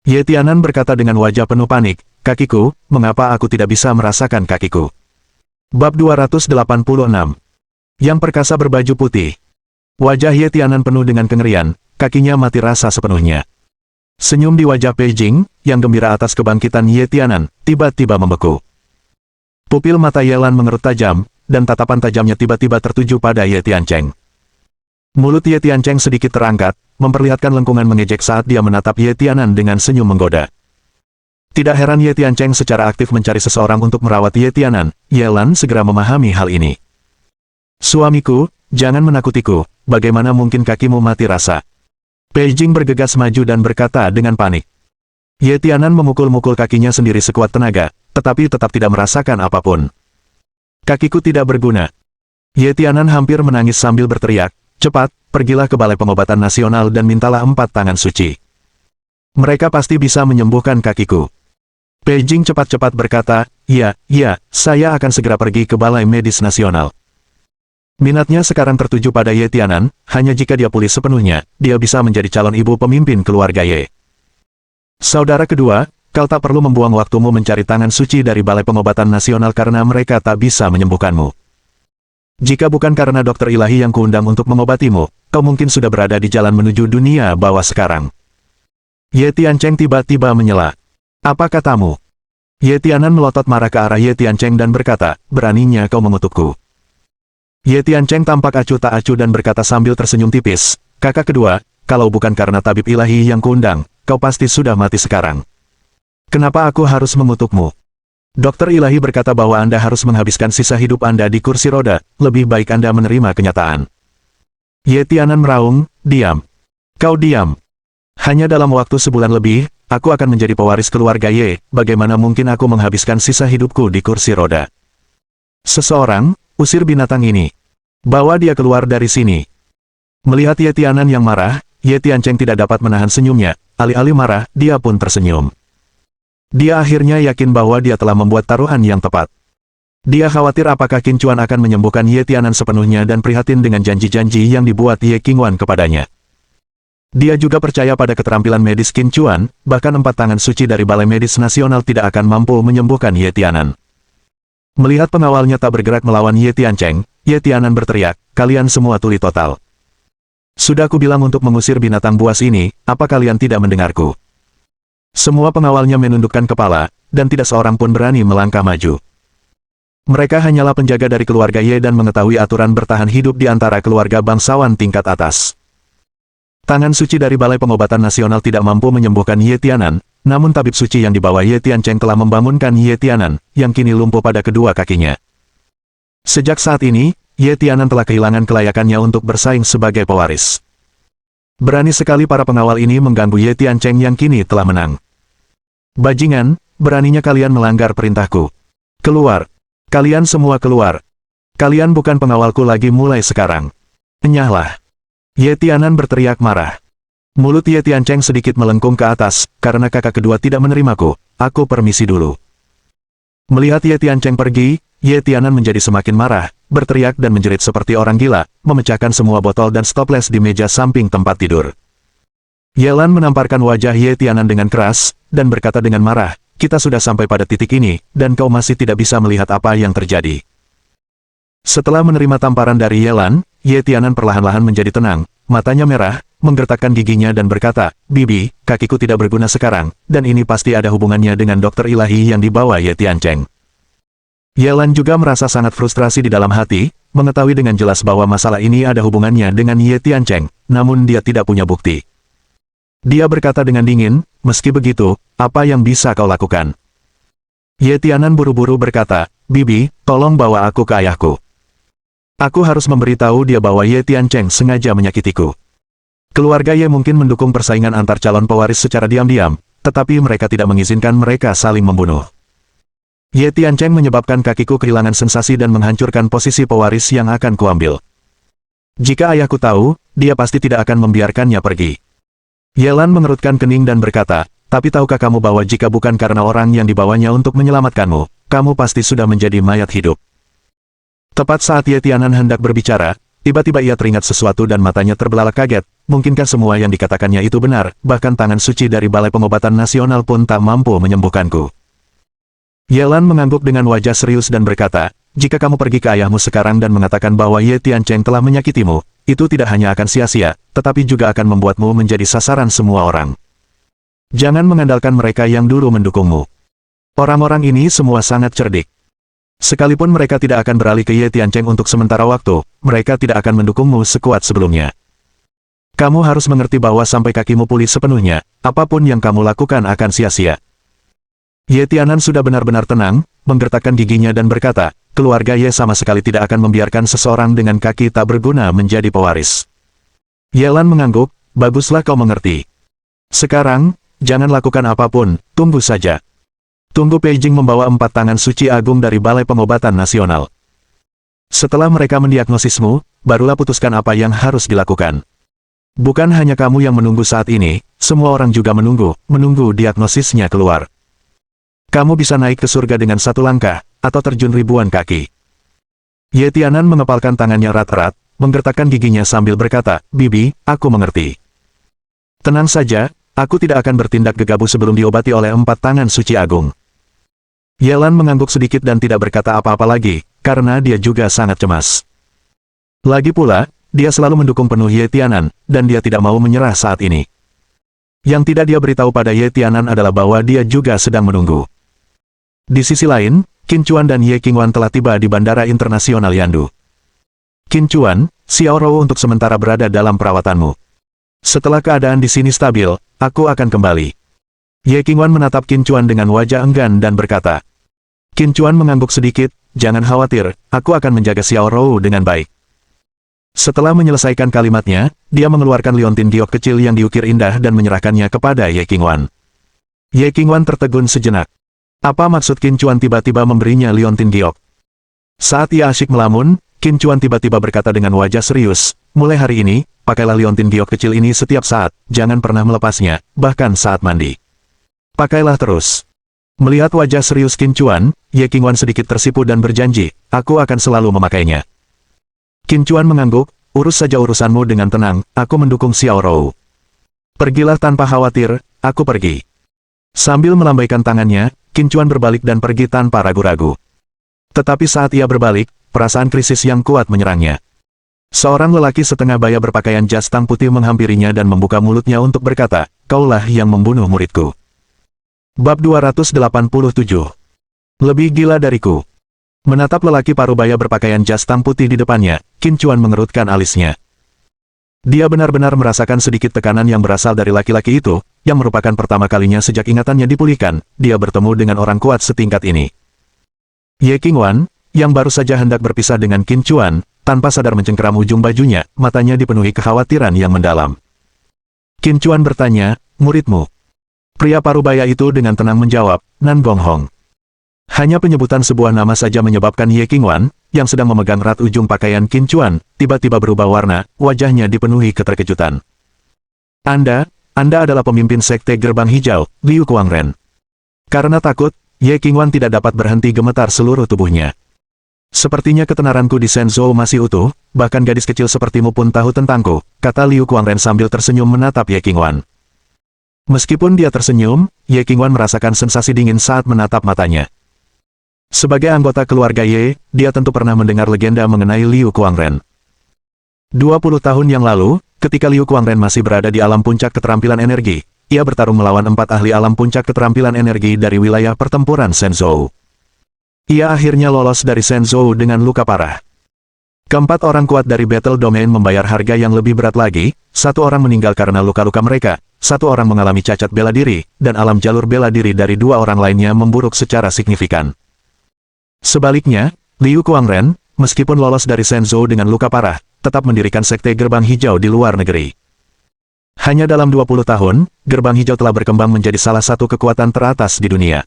Ye Tianan berkata dengan wajah penuh panik, "Kakiku, mengapa aku tidak bisa merasakan kakiku?" Bab 286. Yang perkasa berbaju putih. Wajah Ye Tianan penuh dengan kengerian, kakinya mati rasa sepenuhnya. Senyum di wajah Pei Jing, yang gembira atas kebangkitan Ye Tianan, tiba-tiba membeku. Pupil mata Yelan mengerut tajam, dan tatapan tajamnya tiba-tiba tertuju pada Ye Tiancheng. Mulut Ye Tiancheng sedikit terangkat, memperlihatkan lengkungan mengejek saat dia menatap Ye Tianan dengan senyum menggoda. Tidak heran Ye Tiancheng secara aktif mencari seseorang untuk merawat Ye Tianan, Ye Lan segera memahami hal ini. Suamiku, jangan menakutiku, bagaimana mungkin kakimu mati rasa? Pei Jing bergegas maju dan berkata dengan panik. Ye Tianan memukul-mukul kakinya sendiri sekuat tenaga, tetapi tetap tidak merasakan apapun. Kakiku tidak berguna. Ye Tianan hampir menangis sambil berteriak, cepat, pergilah ke Balai Pengobatan Nasional dan mintalah 4 tangan suci. Mereka pasti bisa menyembuhkan kakiku. Pei Jing cepat-cepat berkata, iya, saya akan segera pergi ke Balai Medis Nasional. Minatnya sekarang tertuju pada Ye Tianan, hanya jika dia pulih sepenuhnya, dia bisa menjadi calon ibu pemimpin keluarga Ye. Saudara kedua, kau tak perlu membuang waktumu mencari tangan suci dari Balai Pengobatan Nasional karena mereka tak bisa menyembuhkanmu. Jika bukan karena dokter ilahi yang kuundang untuk mengobatimu, kau mungkin sudah berada di jalan menuju dunia bawah sekarang. Ye Tiancheng tiba-tiba menyela. Apa katamu? Ye Tianan melotot marah ke arah Ye Tiancheng dan berkata, beraninya kau mengutukku. Ye Tiancheng tampak acuh tak acuh dan berkata sambil tersenyum tipis, kakak kedua, kalau bukan karena tabib ilahi yang kuundang, kau pasti sudah mati sekarang. Kenapa aku harus mengutukmu? Dokter ilahi berkata bahwa Anda harus menghabiskan sisa hidup Anda di kursi roda, lebih baik Anda menerima kenyataan. Ye Tianan meraung, diam. Kau diam. Hanya dalam waktu sebulan lebih, aku akan menjadi pewaris keluarga Ye, bagaimana mungkin aku menghabiskan sisa hidupku di kursi roda? Seseorang, usir binatang ini. Bawa dia keluar dari sini. Melihat Ye Tianan yang marah, Ye Tiancheng tidak dapat menahan senyumnya, alih-alih marah, dia pun tersenyum. Dia akhirnya yakin bahwa dia telah membuat taruhan yang tepat. Dia khawatir apakah Qin Chuan akan menyembuhkan Ye Tianan sepenuhnya dan prihatin dengan janji-janji yang dibuat Ye Qingwan kepadanya. Dia juga percaya pada keterampilan medis Qin Chuan, bahkan 4 tangan suci dari Balai Medis Nasional tidak akan mampu menyembuhkan Ye Tianan. Melihat pengawalnya tak bergerak melawan Ye Tiancheng, Ye Tianan berteriak, kalian semua tuli total. Sudah aku bilang untuk mengusir binatang buas ini, apa kalian tidak mendengarku? Semua pengawalnya menundukkan kepala, dan tidak seorang pun berani melangkah maju. Mereka hanyalah penjaga dari keluarga Ye dan mengetahui aturan bertahan hidup di antara keluarga bangsawan tingkat atas. Tangan suci dari Balai Pengobatan Nasional tidak mampu menyembuhkan Ye Tianan, namun tabib suci yang dibawa Ye Tiancheng telah membangunkan Ye Tianan, yang kini lumpuh pada kedua kakinya. Sejak saat ini, Ye Tianan telah kehilangan kelayakannya untuk bersaing sebagai pewaris. Berani sekali para pengawal ini mengganggu Ye Tiancheng yang kini telah menang. Bajingan, beraninya kalian melanggar perintahku. Keluar. Kalian semua keluar. Kalian bukan pengawalku lagi mulai sekarang. Enyahlah. Ye Tianan berteriak marah. Mulut Ye Tiancheng sedikit melengkung ke atas, karena kakak kedua tidak menerimaku, aku permisi dulu. Melihat Ye Tiancheng pergi, Ye Tianan menjadi semakin marah, berteriak dan menjerit seperti orang gila, memecahkan semua botol dan stoples di meja samping tempat tidur. Ye Lan menamparkan wajah Ye Tianan dengan keras, dan berkata dengan marah, kita sudah sampai pada titik ini, dan kau masih tidak bisa melihat apa yang terjadi. Setelah menerima tamparan dari Ye Lan, Ye Tianan perlahan-lahan menjadi tenang, matanya merah, menggertakkan giginya dan berkata, Bibi, kakiku tidak berguna sekarang, dan ini pasti ada hubungannya dengan dokter ilahi yang dibawa Ye Tiancheng. Ye Lan juga merasa sangat frustrasi di dalam hati, mengetahui dengan jelas bahwa masalah ini ada hubungannya dengan Ye Tiancheng, namun dia tidak punya bukti. Dia berkata dengan dingin, meski begitu, apa yang bisa kau lakukan? Ye Tianan buru-buru berkata, Bibi, tolong bawa aku ke ayahku. Aku harus memberitahu dia bahwa Ye Tiancheng sengaja menyakitiku. Keluarga Ye mungkin mendukung persaingan antar calon pewaris secara diam-diam, tetapi mereka tidak mengizinkan mereka saling membunuh. Ye Tiancheng menyebabkan kakiku kehilangan sensasi dan menghancurkan posisi pewaris yang akan kuambil. Jika ayahku tahu, dia pasti tidak akan membiarkannya pergi. Ye Lan mengerutkan kening dan berkata, tapi tahukah kamu bahwa jika bukan karena orang yang dibawanya untuk menyelamatkanmu, kamu pasti sudah menjadi mayat hidup. Tepat saat Ye Tianan hendak berbicara, tiba-tiba ia teringat sesuatu dan matanya terbelalak kaget, mungkinkah semua yang dikatakannya itu benar, bahkan tangan suci dari Balai Pengobatan Nasional pun tak mampu menyembuhkanku. Ye Lan mengangguk dengan wajah serius dan berkata, jika kamu pergi ke ayahmu sekarang dan mengatakan bahwa Ye Tiancheng telah menyakitimu, itu tidak hanya akan sia-sia, tetapi juga akan membuatmu menjadi sasaran semua orang. Jangan mengandalkan mereka yang dulu mendukungmu. Orang-orang ini semua sangat cerdik. Sekalipun mereka tidak akan beralih ke Ye Tiancheng untuk sementara waktu, mereka tidak akan mendukungmu sekuat sebelumnya. Kamu harus mengerti bahwa sampai kakimu pulih sepenuhnya, apapun yang kamu lakukan akan sia-sia. Ye Tianan sudah benar-benar tenang, menggertakkan giginya dan berkata, keluarga Ye sama sekali tidak akan membiarkan seseorang dengan kaki tak berguna menjadi pewaris. Ye Lan mengangguk, baguslah kau mengerti. Sekarang, jangan lakukan apapun, tunggu saja. Tunggu Peijing membawa 4 tangan suci agung dari Balai Pengobatan Nasional. Setelah mereka mendiagnosismu, barulah putuskan apa yang harus dilakukan. Bukan hanya kamu yang menunggu saat ini, semua orang juga menunggu diagnosisnya keluar. Kamu bisa naik ke surga dengan 1 langkah, atau terjun ribuan kaki. Ye Tianan mengepalkan tangannya erat-erat, menggertakkan giginya sambil berkata, Bibi, aku mengerti. Tenang saja, aku tidak akan bertindak gegabah sebelum diobati oleh 4 tangan suci agung. Ye Lan mengangguk sedikit dan tidak berkata apa-apa lagi, karena dia juga sangat cemas. Lagi pula, dia selalu mendukung penuh Ye Tianan, dan dia tidak mau menyerah saat ini. Yang tidak dia beritahu pada Ye Tianan adalah bahwa dia juga sedang menunggu. Di sisi lain, Qin Chuan dan Ye Qingwan telah tiba di Bandara Internasional Yandu. Qin Chuan, Xiao Rou untuk sementara berada dalam perawatanmu. Setelah keadaan di sini stabil, aku akan kembali. Ye Qingwan menatap Qin Chuan dengan wajah enggan dan berkata, Qin Chuan mengangguk sedikit, jangan khawatir, aku akan menjaga Xiao Rou dengan baik. Setelah menyelesaikan kalimatnya, dia mengeluarkan liontin giok kecil yang diukir indah dan menyerahkannya kepada Ye Qingwan. Ye Qingwan tertegun sejenak. Apa maksud Qin Chuan tiba-tiba memberinya liontin giok? Saat ia asyik melamun, Qin Chuan tiba-tiba berkata dengan wajah serius, mulai hari ini, pakailah liontin giok kecil ini setiap saat, jangan pernah melepasnya, bahkan saat mandi. Pakailah terus. Melihat wajah serius Qin Chuan, Ye Qingwan sedikit tersipu dan berjanji, aku akan selalu memakainya. Qin Chuan mengangguk, urus saja urusanmu dengan tenang, aku mendukung Xiao Rou. Pergilah tanpa khawatir, aku pergi. Sambil melambaikan tangannya, Qin Chuan berbalik dan pergi tanpa ragu-ragu. Tetapi saat ia berbalik, perasaan krisis yang kuat menyerangnya. Seorang lelaki setengah baya berpakaian jas tang putih menghampirinya dan membuka mulutnya untuk berkata, kaulah yang membunuh muridku. Bab 287. Lebih gila dariku. Menatap lelaki parubaya berpakaian jas tang putih di depannya, Qin Chuan mengerutkan alisnya. Dia benar-benar merasakan sedikit tekanan yang berasal dari laki-laki itu, yang merupakan pertama kalinya sejak ingatannya dipulihkan, dia bertemu dengan orang kuat setingkat ini. Ye Qingwan, yang baru saja hendak berpisah dengan Qin Chuan, tanpa sadar mencengkeram ujung bajunya, matanya dipenuhi kekhawatiran yang mendalam. Qin Chuan bertanya, muridmu? Pria parubaya itu dengan tenang menjawab, Nan Gonghong. Hanya penyebutan sebuah nama saja menyebabkan Ye Qingwan, yang sedang memegang erat ujung pakaian Qin Chuan, tiba-tiba berubah warna, wajahnya dipenuhi keterkejutan. Anda adalah pemimpin Sekte Gerbang Hijau, Liu Kuangren. Karena takut, Ye Qingwan tidak dapat berhenti gemetar seluruh tubuhnya. Sepertinya ketenaranku di Shenzhou masih utuh, bahkan gadis kecil sepertimu pun tahu tentangku, kata Liu Kuangren sambil tersenyum menatap Ye Qingwan. Meskipun dia tersenyum, Ye Qingwan merasakan sensasi dingin saat menatap matanya. Sebagai anggota keluarga Ye, dia tentu pernah mendengar legenda mengenai Liu Kuangren. 20 tahun yang lalu, ketika Liu Kuangren masih berada di alam puncak keterampilan energi, ia bertarung melawan 4 ahli alam puncak keterampilan energi dari wilayah pertempuran Shenzhou. Ia akhirnya lolos dari Shenzhou dengan luka parah. Keempat orang kuat dari Battle Domain membayar harga yang lebih berat lagi, 1 orang meninggal karena luka-luka mereka, 1 orang mengalami cacat bela diri, dan alam jalur bela diri dari 2 orang lainnya memburuk secara signifikan. Sebaliknya, Liu Kuangren, meskipun lolos dari Shenzhou dengan luka parah, tetap mendirikan Sekte Gerbang Hijau di luar negeri. Hanya dalam 20 tahun, Gerbang Hijau telah berkembang menjadi salah satu kekuatan teratas di dunia.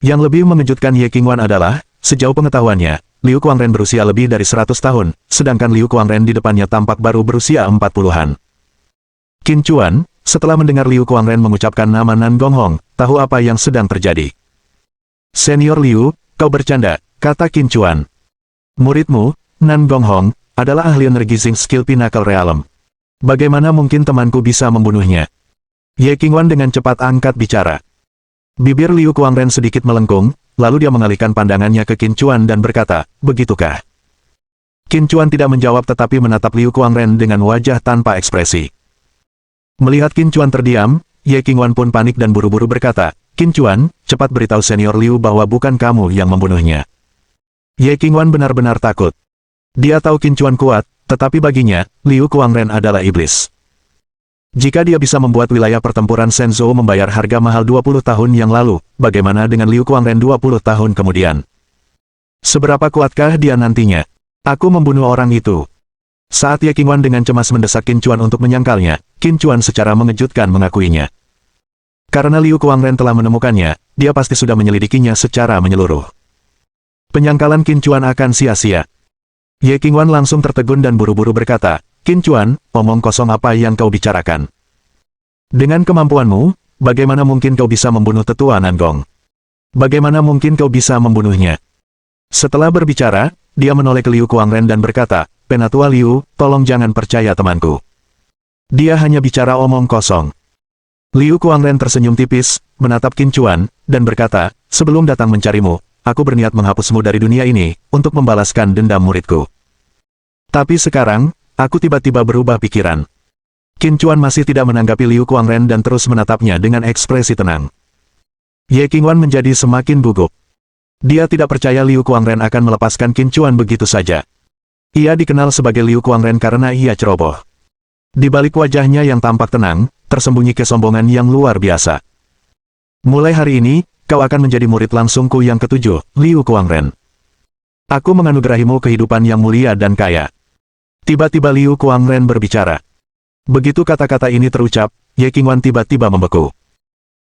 Yang lebih mengejutkan Ye Qingwan adalah, sejauh pengetahuannya, Liu Kuangren berusia lebih dari 100 tahun, sedangkan Liu Kuangren di depannya tampak baru berusia 40-an. Qin Chuan, setelah mendengar Liu Kuangren mengucapkan nama Nan Gonghong, tahu apa yang sedang terjadi. Senior Liu, kau bercanda, kata Qin Chuan. Muridmu, Nan Gonghong, adalah ahli energi Zinc Skill Pinnacle Realm. Bagaimana mungkin temanku bisa membunuhnya? Ye Qingwan dengan cepat angkat bicara. Bibir Liu Kuangren sedikit melengkung, lalu dia mengalihkan pandangannya ke Qin Chuan dan berkata, begitukah? Qin Chuan tidak menjawab tetapi menatap Liu Kuangren dengan wajah tanpa ekspresi. Melihat Qin Chuan terdiam, Ye Qingwan pun panik dan buru-buru berkata, Qin Chuan, cepat beritahu senior Liu bahwa bukan kamu yang membunuhnya. Ye Qingwan benar-benar takut. Dia tahu Qin Chuan kuat, tetapi baginya, Liu Kuangren adalah iblis. Jika dia bisa membuat wilayah pertempuran Shenzhou membayar harga mahal 20 tahun yang lalu, bagaimana dengan Liu Kuangren 20 tahun kemudian? Seberapa kuatkah dia nantinya? Aku membunuh orang itu. Saat Ye Qingwan dengan cemas mendesak Qin Chuan untuk menyangkalnya, Qin Chuan secara mengejutkan mengakuinya. Karena Liu Kuangren telah menemukannya, dia pasti sudah menyelidikinya secara menyeluruh. Penyangkalan Qin Chuan akan sia-sia. Ye Qingwan langsung tertegun dan buru-buru berkata, Qin Chuan, omong kosong apa yang kau bicarakan? Dengan kemampuanmu, bagaimana mungkin kau bisa membunuh tetua Nangong? Bagaimana mungkin kau bisa membunuhnya? Setelah berbicara, dia menoleh ke Liu Kuangren dan berkata, Penatua Liu, tolong jangan percaya temanku. Dia hanya bicara omong kosong. Liu Kuangren tersenyum tipis, menatap Qin Chuan, dan berkata, sebelum datang mencarimu, aku berniat menghapusmu dari dunia ini, untuk membalaskan dendam muridku. Tapi sekarang, aku tiba-tiba berubah pikiran. Qin Chuan masih tidak menanggapi Liu Kuangren dan terus menatapnya dengan ekspresi tenang. Ye Qingwan menjadi semakin gugup. Dia tidak percaya Liu Kuangren akan melepaskan Qin Chuan begitu saja. Ia dikenal sebagai Liu Kuangren karena ia ceroboh. Di balik wajahnya yang tampak tenang, tersembunyi kesombongan yang luar biasa. Mulai hari ini, kau akan menjadi murid langsungku yang ketujuh, Liu Kuangren. Aku menganugerahimu kehidupan yang mulia dan kaya. Tiba-tiba Liu Kuangren berbicara. Begitu kata-kata ini terucap, Ye Qingwan tiba-tiba membeku.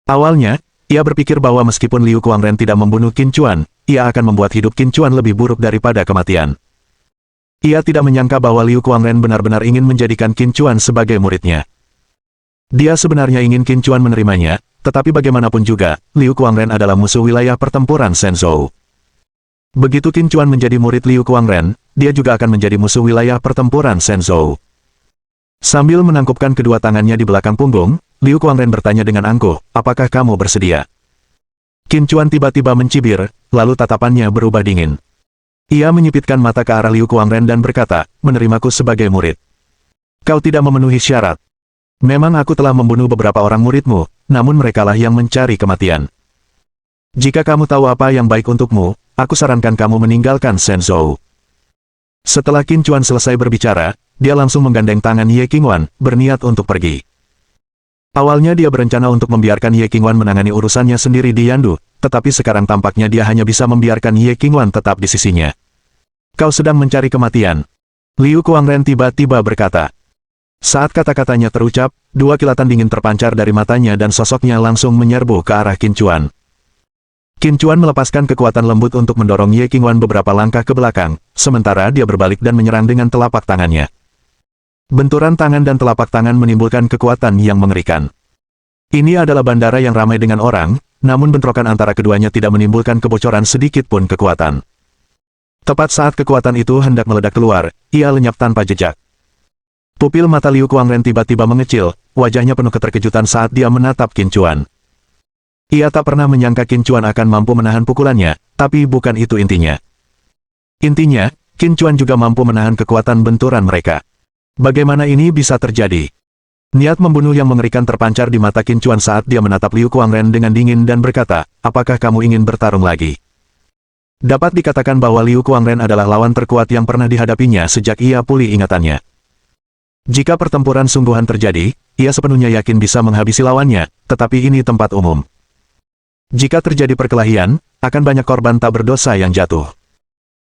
Awalnya, ia berpikir bahwa meskipun Liu Kuangren tidak membunuh Qin Chuan, ia akan membuat hidup Qin Chuan lebih buruk daripada kematian. Ia tidak menyangka bahwa Liu Kuangren benar-benar ingin menjadikan Qin Chuan sebagai muridnya. Dia sebenarnya ingin Qin Chuan menerimanya, tetapi bagaimanapun juga, Liu Kuangren adalah musuh wilayah pertempuran Shenzhou. Begitu Qin Chuan menjadi murid Liu Kuangren, dia juga akan menjadi musuh wilayah pertempuran Shenzhou. Sambil menangkupkan kedua tangannya di belakang punggung, Liu Kuangren bertanya dengan angkuh, apakah kamu bersedia? Qin Chuan tiba-tiba mencibir, lalu tatapannya berubah dingin. Ia menyipitkan mata ke arah Liu Kuangren dan berkata, menerimaku sebagai murid. Kau tidak memenuhi syarat. Memang aku telah membunuh beberapa orang muridmu, namun merekalah yang mencari kematian. Jika kamu tahu apa yang baik untukmu, aku sarankan kamu meninggalkan Shenzhou. Setelah Qin Chuan selesai berbicara, dia langsung menggandeng tangan Ye Qingwan, berniat untuk pergi. Awalnya dia berencana untuk membiarkan Ye Qingwan menangani urusannya sendiri di Yandu, tetapi sekarang tampaknya dia hanya bisa membiarkan Ye Qingwan tetap di sisinya. Kau sedang mencari kematian. Liu Kuangren tiba-tiba berkata. Saat kata-katanya terucap, dua kilatan dingin terpancar dari matanya dan sosoknya langsung menyerbu ke arah Qin Chuan. Qin Chuan melepaskan kekuatan lembut untuk mendorong Ye Qingwan beberapa langkah ke belakang, sementara dia berbalik dan menyerang dengan telapak tangannya. Benturan tangan dan telapak tangan menimbulkan kekuatan yang mengerikan. Ini adalah bandara yang ramai dengan orang, namun bentrokan antara keduanya tidak menimbulkan kebocoran sedikit pun kekuatan. Tepat saat kekuatan itu hendak meledak keluar, ia lenyap tanpa jejak. Pupil mata Liu Kuangren tiba-tiba mengecil, wajahnya penuh keterkejutan saat dia menatap Qin Chuan. Ia tak pernah menyangka Qin Chuan akan mampu menahan pukulannya, tapi bukan itu intinya. Intinya, Qin Chuan juga mampu menahan kekuatan benturan mereka. Bagaimana ini bisa terjadi? Niat membunuh yang mengerikan terpancar di mata Qin Chuan saat dia menatap Liu Kuangren dengan dingin dan berkata, apakah kamu ingin bertarung lagi? Dapat dikatakan bahwa Liu Kuangren adalah lawan terkuat yang pernah dihadapinya sejak ia pulih ingatannya. Jika pertempuran sungguhan terjadi, ia sepenuhnya yakin bisa menghabisi lawannya, tetapi ini tempat umum. Jika terjadi perkelahian, akan banyak korban tak berdosa yang jatuh.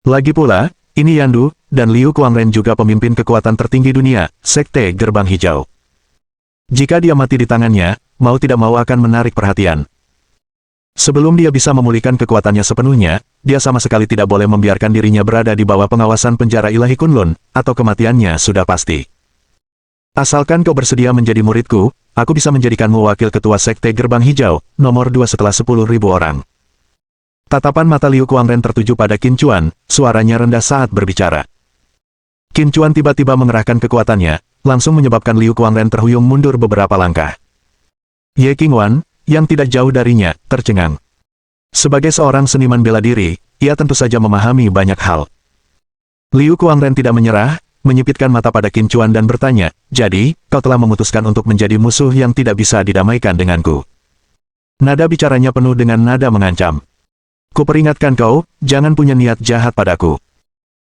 Lagi pula, ini Yandu, dan Liu Kuangren juga pemimpin kekuatan tertinggi dunia, Sekte Gerbang Hijau. Jika dia mati di tangannya, mau tidak mau akan menarik perhatian. Sebelum dia bisa memulihkan kekuatannya sepenuhnya, dia sama sekali tidak boleh membiarkan dirinya berada di bawah pengawasan penjara ilahi Kunlun, atau kematiannya sudah pasti. Asalkan kau bersedia menjadi muridku, aku bisa menjadikanmu wakil ketua Sekte Gerbang Hijau, nomor 2 setelah 10.000 orang. Tatapan mata Liu Kuangren tertuju pada Qin Chuan, suaranya rendah saat berbicara. Qin Chuan tiba-tiba mengerahkan kekuatannya, langsung menyebabkan Liu Kuangren terhuyung mundur beberapa langkah. Ye Qingwan, yang tidak jauh darinya, tercengang. Sebagai seorang seniman bela diri, ia tentu saja memahami banyak hal. Liu Kuangren tidak menyerah, menyipitkan mata pada Qin Chuan dan bertanya, jadi, kau telah memutuskan untuk menjadi musuh yang tidak bisa didamaikan denganku. Nada bicaranya penuh dengan nada mengancam. Kuperingatkan kau, jangan punya niat jahat padaku.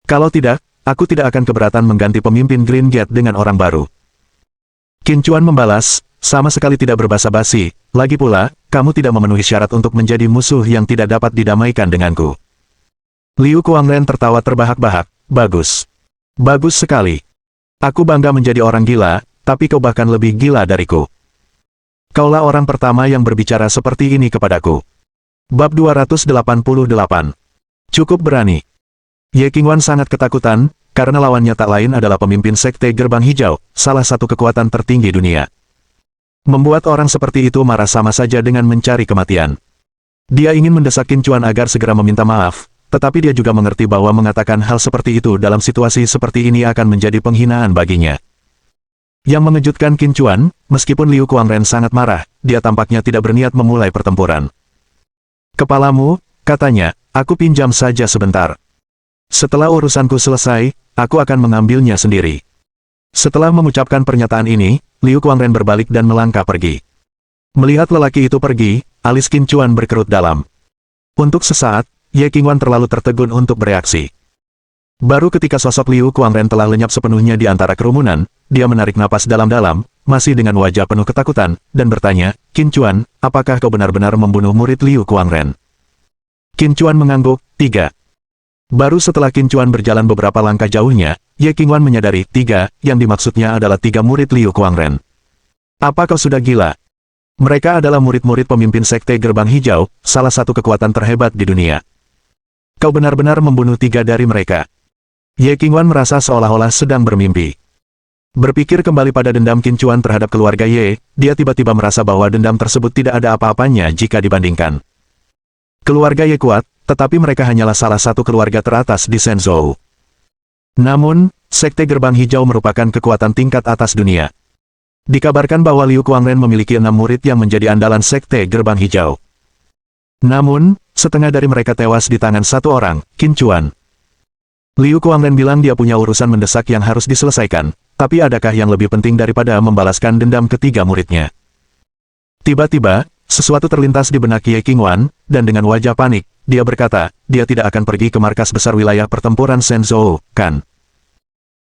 Kalau tidak, aku tidak akan keberatan mengganti pemimpin Green Gate dengan orang baru. Qin Chuan membalas, sama sekali tidak berbasa-basi, lagi pula, kamu tidak memenuhi syarat untuk menjadi musuh yang tidak dapat didamaikan denganku. Liu Kuangren tertawa terbahak-bahak, bagus. Bagus sekali. Aku bangga menjadi orang gila, tapi kau bahkan lebih gila dariku. Kaulah orang pertama yang berbicara seperti ini kepadaku. Bab 288. Cukup berani. Ye Qingwan sangat ketakutan, karena lawannya tak lain adalah pemimpin Sekte Gerbang Hijau, salah satu kekuatan tertinggi dunia. Membuat orang seperti itu marah sama saja dengan mencari kematian. Dia ingin mendesak Qin Chuan agar segera meminta maaf, tetapi dia juga mengerti bahwa mengatakan hal seperti itu dalam situasi seperti ini akan menjadi penghinaan baginya. Yang mengejutkan Qin Chuan, meskipun Liu Kuangren sangat marah, dia tampaknya tidak berniat memulai pertempuran. Kepalamu, katanya, aku pinjam saja sebentar. Setelah urusanku selesai, aku akan mengambilnya sendiri. Setelah mengucapkan pernyataan ini, Liu Kuangren berbalik dan melangkah pergi. Melihat lelaki itu pergi, alis Qin Chuan berkerut dalam. Untuk sesaat, Ye Qingwan terlalu tertegun untuk bereaksi. Baru ketika sosok Liu Kuangren telah lenyap sepenuhnya di antara kerumunan, dia menarik napas dalam-dalam, masih dengan wajah penuh ketakutan, dan bertanya, Qin Chuan, apakah kau benar-benar membunuh murid Liu Kuangren? Qin Chuan mengangguk, 3. Baru setelah Qin Chuan berjalan beberapa langkah jauhnya, Ye Qingwan menyadari 3, yang dimaksudnya adalah 3 murid Liu Kuangren. Apa kau sudah gila? Mereka adalah murid-murid pemimpin Sekte Gerbang Hijau, salah satu kekuatan terhebat di dunia. Kau benar-benar membunuh 3 dari mereka. Ye Qingwan merasa seolah-olah sedang bermimpi. Berpikir kembali pada dendam Qin Chuan terhadap keluarga Ye, dia tiba-tiba merasa bahwa dendam tersebut tidak ada apa-apanya jika dibandingkan. Keluarga Ye kuat, tetapi mereka hanyalah salah satu keluarga teratas di Shenzhou. Namun, Sekte Gerbang Hijau merupakan kekuatan tingkat atas dunia. Dikabarkan bahwa Liu Kuangren memiliki 6 murid yang menjadi andalan Sekte Gerbang Hijau. Namun, setengah dari mereka tewas di tangan satu orang, Qin Chuan. Liu Kuangren bilang dia punya urusan mendesak yang harus diselesaikan, tapi adakah yang lebih penting daripada membalaskan dendam ketiga muridnya? Tiba-tiba, sesuatu terlintas di benak Ye Qingwan, dan dengan wajah panik, dia berkata, dia tidak akan pergi ke markas besar wilayah pertempuran Shenzhou, kan?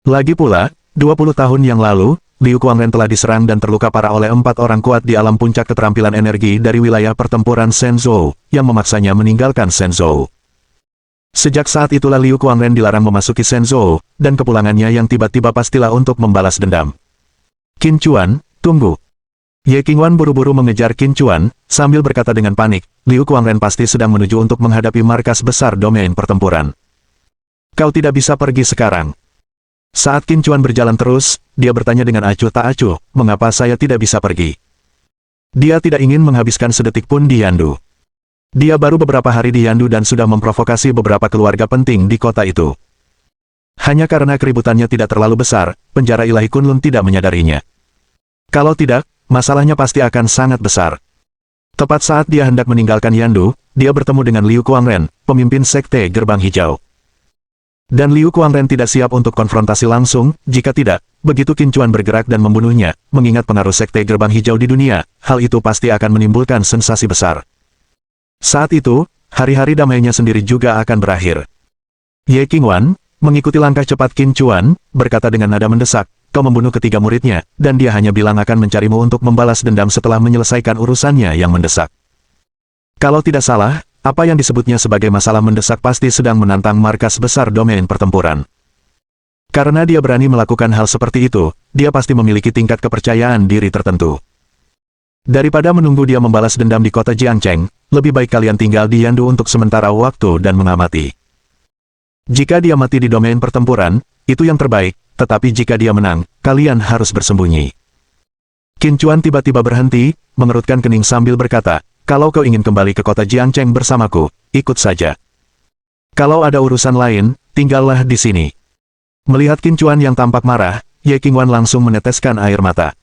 Lagi pula, 20 tahun yang lalu, Liu Kuangren telah diserang dan terluka parah oleh 4 orang kuat di alam puncak keterampilan energi dari wilayah pertempuran Shenzhou, yang memaksanya meninggalkan Shenzhou. Sejak saat itulah Liu Kuangren dilarang memasuki Shenzhou, dan kepulangannya yang tiba-tiba pastilah untuk membalas dendam. Qin Chuan, tunggu. Ye Qingwan buru-buru mengejar Qin Chuan, sambil berkata dengan panik, Liu Kuangren pasti sedang menuju untuk menghadapi markas besar domain pertempuran. Kau tidak bisa pergi sekarang. Saat Qin Chuan berjalan terus, dia bertanya dengan acuh tak acuh, mengapa saya tidak bisa pergi? Dia tidak ingin menghabiskan sedetik pun di Yandu. Dia baru beberapa hari di Yandu dan sudah memprovokasi beberapa keluarga penting di kota itu. Hanya karena keributannya tidak terlalu besar, penjara ilahi Kunlun tidak menyadarinya. Kalau tidak, masalahnya pasti akan sangat besar. Tepat saat dia hendak meninggalkan Yandu, dia bertemu dengan Liu Kuangren, pemimpin Sekte Gerbang Hijau. Dan Liu Kuangren tidak siap untuk konfrontasi langsung, jika tidak, begitu Qin Chuan bergerak dan membunuhnya, mengingat pengaruh Sekte Gerbang Hijau di dunia, hal itu pasti akan menimbulkan sensasi besar. Saat itu, hari-hari damainya sendiri juga akan berakhir. Ye Qingwan, mengikuti langkah cepat Qin Chuan, berkata dengan nada mendesak, kau membunuh ketiga muridnya, dan dia hanya bilang akan mencarimu untuk membalas dendam setelah menyelesaikan urusannya yang mendesak. Kalau tidak salah, apa yang disebutnya sebagai masalah mendesak pasti sedang menantang markas besar domain pertempuran. Karena dia berani melakukan hal seperti itu, dia pasti memiliki tingkat kepercayaan diri tertentu. Daripada menunggu dia membalas dendam di kota Jiangcheng, lebih baik kalian tinggal di Yandu untuk sementara waktu dan mengamati. Jika dia mati di domain pertempuran, itu yang terbaik, tetapi jika dia menang, kalian harus bersembunyi. Qin Chuan tiba-tiba berhenti, mengerutkan kening sambil berkata, kalau kau ingin kembali ke kota Jiangcheng bersamaku, ikut saja. Kalau ada urusan lain, tinggallah di sini. Melihat Qin Chuan yang tampak marah, Ye Qingwan langsung meneteskan air mata.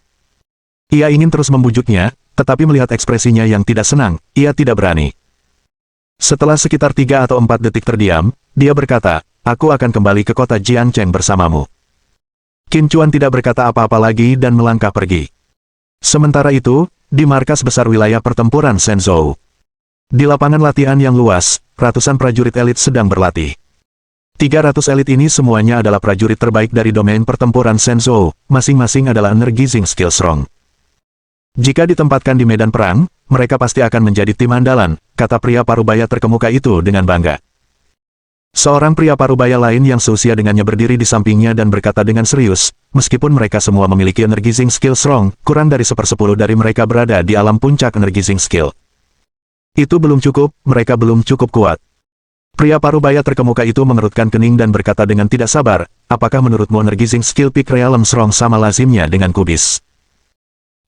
Ia ingin terus membujuknya, tetapi melihat ekspresinya yang tidak senang, ia tidak berani. Setelah sekitar 3 atau 4 detik terdiam, dia berkata, aku akan kembali ke kota Jiangcheng bersamamu. Qin Chuan tidak berkata apa-apa lagi dan melangkah pergi. Sementara itu, di markas besar wilayah pertempuran Shenzhou, Di lapangan latihan yang luas, ratusan prajurit elit sedang berlatih. 300 elit ini semuanya adalah prajurit terbaik dari domain pertempuran Shenzhou, masing-masing adalah energizing skill strong. Jika ditempatkan di medan perang, mereka pasti akan menjadi tim andalan, kata pria parubaya terkemuka itu dengan bangga. Seorang pria parubaya lain yang seusia dengannya berdiri di sampingnya dan berkata dengan serius, meskipun mereka semua memiliki energizing skill strong, kurang dari 1/10 dari mereka berada di alam puncak energizing skill. Itu belum cukup, mereka belum cukup kuat. Pria parubaya terkemuka itu mengerutkan kening dan berkata dengan tidak sabar, apakah menurutmu energizing skill peak realm strong sama lazimnya dengan kubis?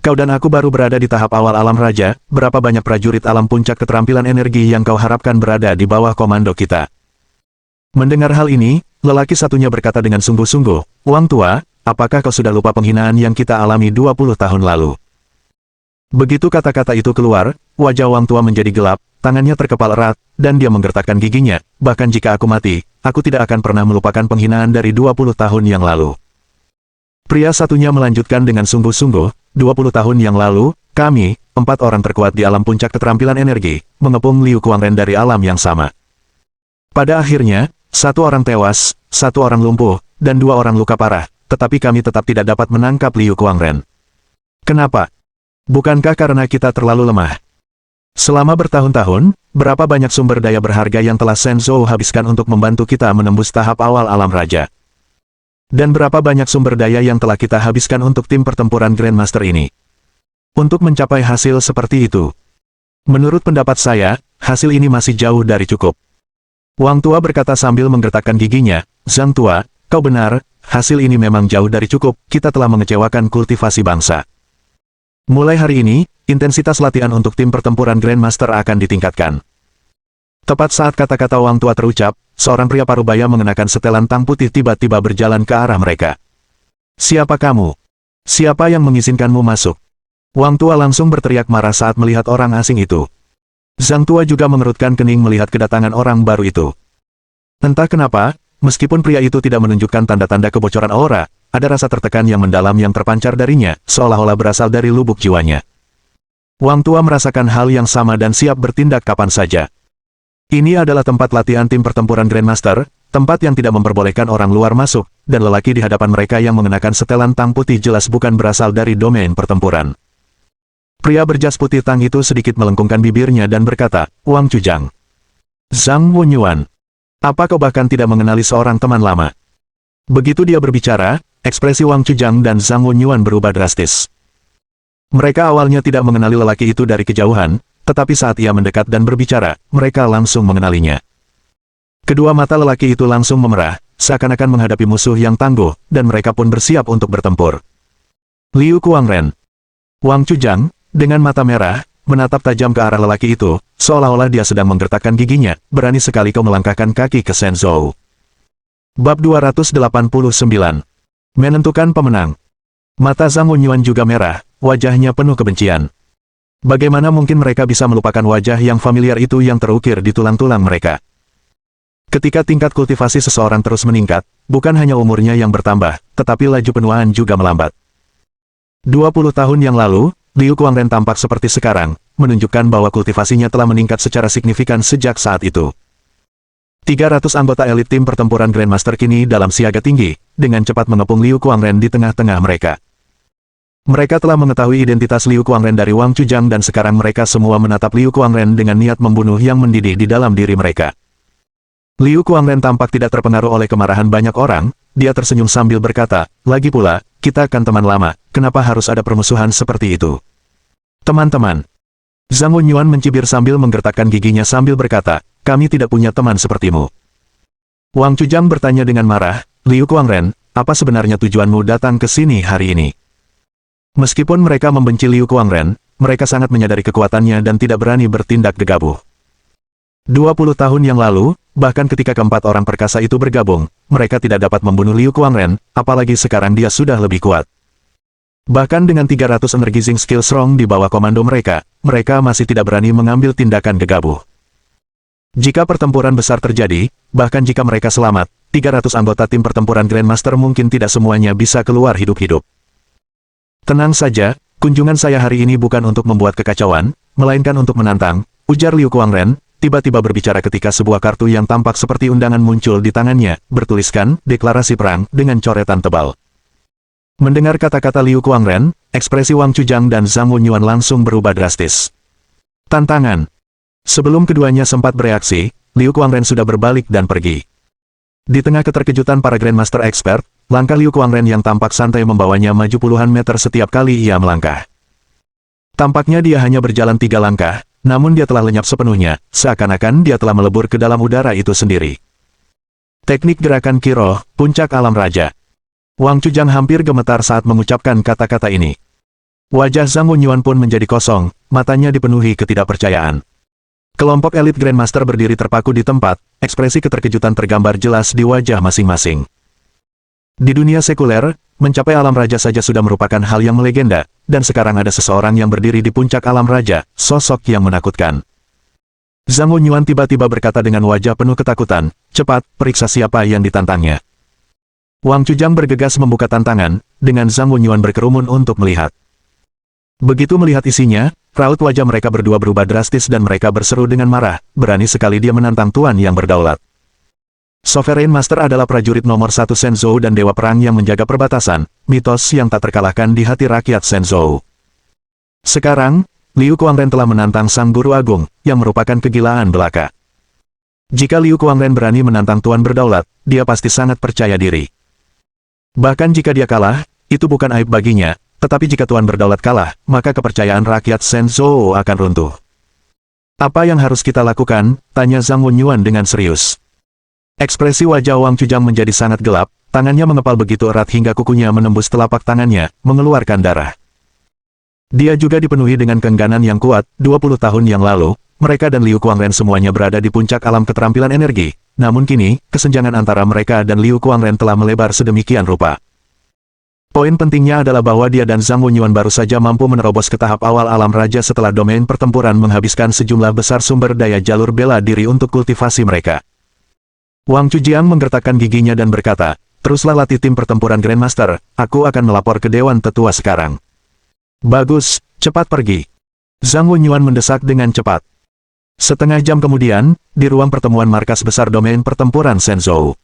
Kau dan aku baru berada di tahap awal alam raja, berapa banyak prajurit alam puncak keterampilan energi yang kau harapkan berada di bawah komando kita? Mendengar hal ini, lelaki satunya berkata dengan sungguh-sungguh, Wang Tua, apakah kau sudah lupa penghinaan yang kita alami 20 tahun lalu? Begitu kata-kata itu keluar, wajah Wang Tua menjadi gelap, tangannya terkepal erat, dan dia menggertakkan giginya, bahkan jika aku mati, aku tidak akan pernah melupakan penghinaan dari 20 tahun yang lalu. Pria satunya melanjutkan dengan sungguh-sungguh, 20 tahun yang lalu, kami, 4 orang terkuat di alam puncak keterampilan energi, mengepung Liu Kuangren dari alam yang sama. Pada akhirnya, 1 orang tewas, 1 orang lumpuh, dan 2 orang luka parah, tetapi kami tetap tidak dapat menangkap Liu Kuangren. Kenapa? Bukankah karena kita terlalu lemah? Selama bertahun-tahun, berapa banyak sumber daya berharga yang telah Shenzhou habiskan untuk membantu kita menembus tahap awal alam raja? Dan berapa banyak sumber daya yang telah kita habiskan untuk tim pertempuran Grandmaster ini? Untuk mencapai hasil seperti itu. Menurut pendapat saya, hasil ini masih jauh dari cukup. Wang Tua berkata sambil menggertakkan giginya, Zhang Tua, kau benar, hasil ini memang jauh dari cukup, kita telah mengecewakan kultivasi bangsa. Mulai hari ini, intensitas latihan untuk tim pertempuran Grandmaster akan ditingkatkan. Tepat saat kata-kata Wang Tua terucap, seorang pria parubaya mengenakan setelan tang putih tiba-tiba berjalan ke arah mereka. Siapa kamu? Siapa yang mengizinkanmu masuk? Wang Tua langsung berteriak marah saat melihat orang asing itu. Zhang Tua juga mengerutkan kening melihat kedatangan orang baru itu. Entah kenapa, meskipun pria itu tidak menunjukkan tanda-tanda kebocoran aura, ada rasa tertekan yang mendalam yang terpancar darinya, seolah-olah berasal dari lubuk jiwanya. Wang Tua merasakan hal yang sama dan siap bertindak kapan saja. Ini adalah tempat latihan tim pertempuran Grandmaster, tempat yang tidak memperbolehkan orang luar masuk, dan lelaki di hadapan mereka yang mengenakan setelan tang putih jelas bukan berasal dari domain pertempuran. Pria berjas putih tang itu sedikit melengkungkan bibirnya dan berkata, Wang Chujang. Zhang Wunyuan. Apa kau bahkan tidak mengenali seorang teman lama? Begitu dia berbicara, ekspresi Wang Chujang dan Zhang Wunyuan berubah drastis. Mereka awalnya tidak mengenali lelaki itu dari kejauhan, tetapi saat ia mendekat dan berbicara, mereka langsung mengenalinya. Kedua mata lelaki itu langsung memerah, seakan-akan menghadapi musuh yang tangguh, dan mereka pun bersiap untuk bertempur. Liu Kuangren. Wang Chujang, dengan mata merah, menatap tajam ke arah lelaki itu, seolah-olah dia sedang menggertakkan giginya, berani sekali kau melangkahkan kaki ke Shenzhou. Bab 289. Menentukan pemenang. Mata Zhang Wunyuan juga merah, wajahnya penuh kebencian. Bagaimana mungkin mereka bisa melupakan wajah yang familiar itu yang terukir di tulang-tulang mereka? Ketika tingkat kultivasi seseorang terus meningkat, bukan hanya umurnya yang bertambah, tetapi laju penuaan juga melambat. 20 tahun yang lalu, Liu Kuangren tampak seperti sekarang, menunjukkan bahwa kultivasinya telah meningkat secara signifikan sejak saat itu. 300 anggota elit tim pertempuran Grandmaster kini dalam siaga tinggi, dengan cepat mengepung Liu Kuangren di tengah-tengah mereka. Mereka telah mengetahui identitas Liu Kuangren dari Wang Chujang dan sekarang mereka semua menatap Liu Kuangren dengan niat membunuh yang mendidih di dalam diri mereka. Liu Kuangren tampak tidak terpengaruh oleh kemarahan banyak orang, dia tersenyum sambil berkata, lagi pula, kita kan teman lama, kenapa harus ada permusuhan seperti itu? Teman-teman. Zhang Wunyuan mencibir sambil menggertakkan giginya sambil berkata, kami tidak punya teman sepertimu. Wang Chujang bertanya dengan marah, Liu Kuangren, apa sebenarnya tujuanmu datang ke sini hari ini? Meskipun mereka membenci Liu Kuangren, mereka sangat menyadari kekuatannya dan tidak berani bertindak gegabah. 20 tahun yang lalu, bahkan ketika keempat orang perkasa itu bergabung, mereka tidak dapat membunuh Liu Kuangren, apalagi sekarang dia sudah lebih kuat. Bahkan dengan 300 energizing skill strong di bawah komando mereka, mereka masih tidak berani mengambil tindakan gegabah. Jika pertempuran besar terjadi, bahkan jika mereka selamat, 300 anggota tim pertempuran Grandmaster mungkin tidak semuanya bisa keluar hidup-hidup. Tenang saja, kunjungan saya hari ini bukan untuk membuat kekacauan, melainkan untuk menantang, Ujar Liu Kuangren, tiba-tiba berbicara ketika sebuah kartu yang tampak seperti undangan muncul di tangannya, bertuliskan, deklarasi perang, dengan coretan tebal. Mendengar kata-kata Liu Kuangren, ekspresi Wang Quzhang dan Zhang Wunyuan langsung berubah drastis. Tantangan. Sebelum keduanya sempat bereaksi, Liu Kuangren sudah berbalik dan pergi. Di tengah keterkejutan para Grandmaster Expert, langkah Liu Kuangren yang tampak santai membawanya maju puluhan meter setiap kali ia melangkah. Tampaknya dia hanya berjalan 3 langkah, namun dia telah lenyap sepenuhnya, seakan-akan dia telah melebur ke dalam udara itu sendiri. Teknik gerakan Qi Roh, puncak alam raja. Wang Quzhang hampir gemetar saat mengucapkan kata-kata ini. Wajah Zhang Wunyuan pun menjadi kosong, matanya dipenuhi ketidakpercayaan. Kelompok elit Grandmaster berdiri terpaku di tempat, ekspresi keterkejutan tergambar jelas di wajah masing-masing. Di dunia sekuler, mencapai alam raja saja sudah merupakan hal yang melegenda, dan sekarang ada seseorang yang berdiri di puncak alam raja, sosok yang menakutkan. Zhang Wunyuan tiba-tiba berkata dengan wajah penuh ketakutan, cepat, periksa siapa yang ditantangnya. Wang Quzhang bergegas membuka tantangan, dengan Zhang Wunyuan berkerumun untuk melihat. Begitu melihat isinya, raut wajah mereka berdua berubah drastis dan mereka berseru dengan marah, berani sekali dia menantang Tuan yang berdaulat. Sovereign Master adalah prajurit nomor 1 Shenzhou dan dewa perang yang menjaga perbatasan, mitos yang tak terkalahkan di hati rakyat Shenzhou. Sekarang, Liu Kuangren telah menantang Sang Guru Agung, yang merupakan kegilaan belaka. Jika Liu Kuangren berani menantang Tuan berdaulat, dia pasti sangat percaya diri. Bahkan jika dia kalah, itu bukan aib baginya, tetapi jika Tuan berdaulat kalah, maka kepercayaan rakyat Shenzhou akan runtuh. Apa yang harus kita lakukan? Tanya Zhang Wunyuan dengan serius. Ekspresi wajah Wang Quzhang menjadi sangat gelap, tangannya mengepal begitu erat hingga kukunya menembus telapak tangannya, mengeluarkan darah. Dia juga dipenuhi dengan keengganan yang kuat. 20 tahun yang lalu, mereka dan Liu Kuangren semuanya berada di puncak alam keterampilan energi, namun kini, kesenjangan antara mereka dan Liu Kuangren telah melebar sedemikian rupa. Poin pentingnya adalah bahwa dia dan Zhang Wunyuan baru saja mampu menerobos ke tahap awal alam raja setelah domain pertempuran menghabiskan sejumlah besar sumber daya jalur bela diri untuk kultivasi mereka. Wang Quzhang menggertakkan giginya dan berkata, teruslah latih tim pertempuran Grandmaster, aku akan melapor ke Dewan Tetua sekarang. Bagus, cepat pergi. Zhang Wunyuan mendesak dengan cepat. Setengah jam kemudian, di ruang pertemuan markas besar domain pertempuran Shenzhou.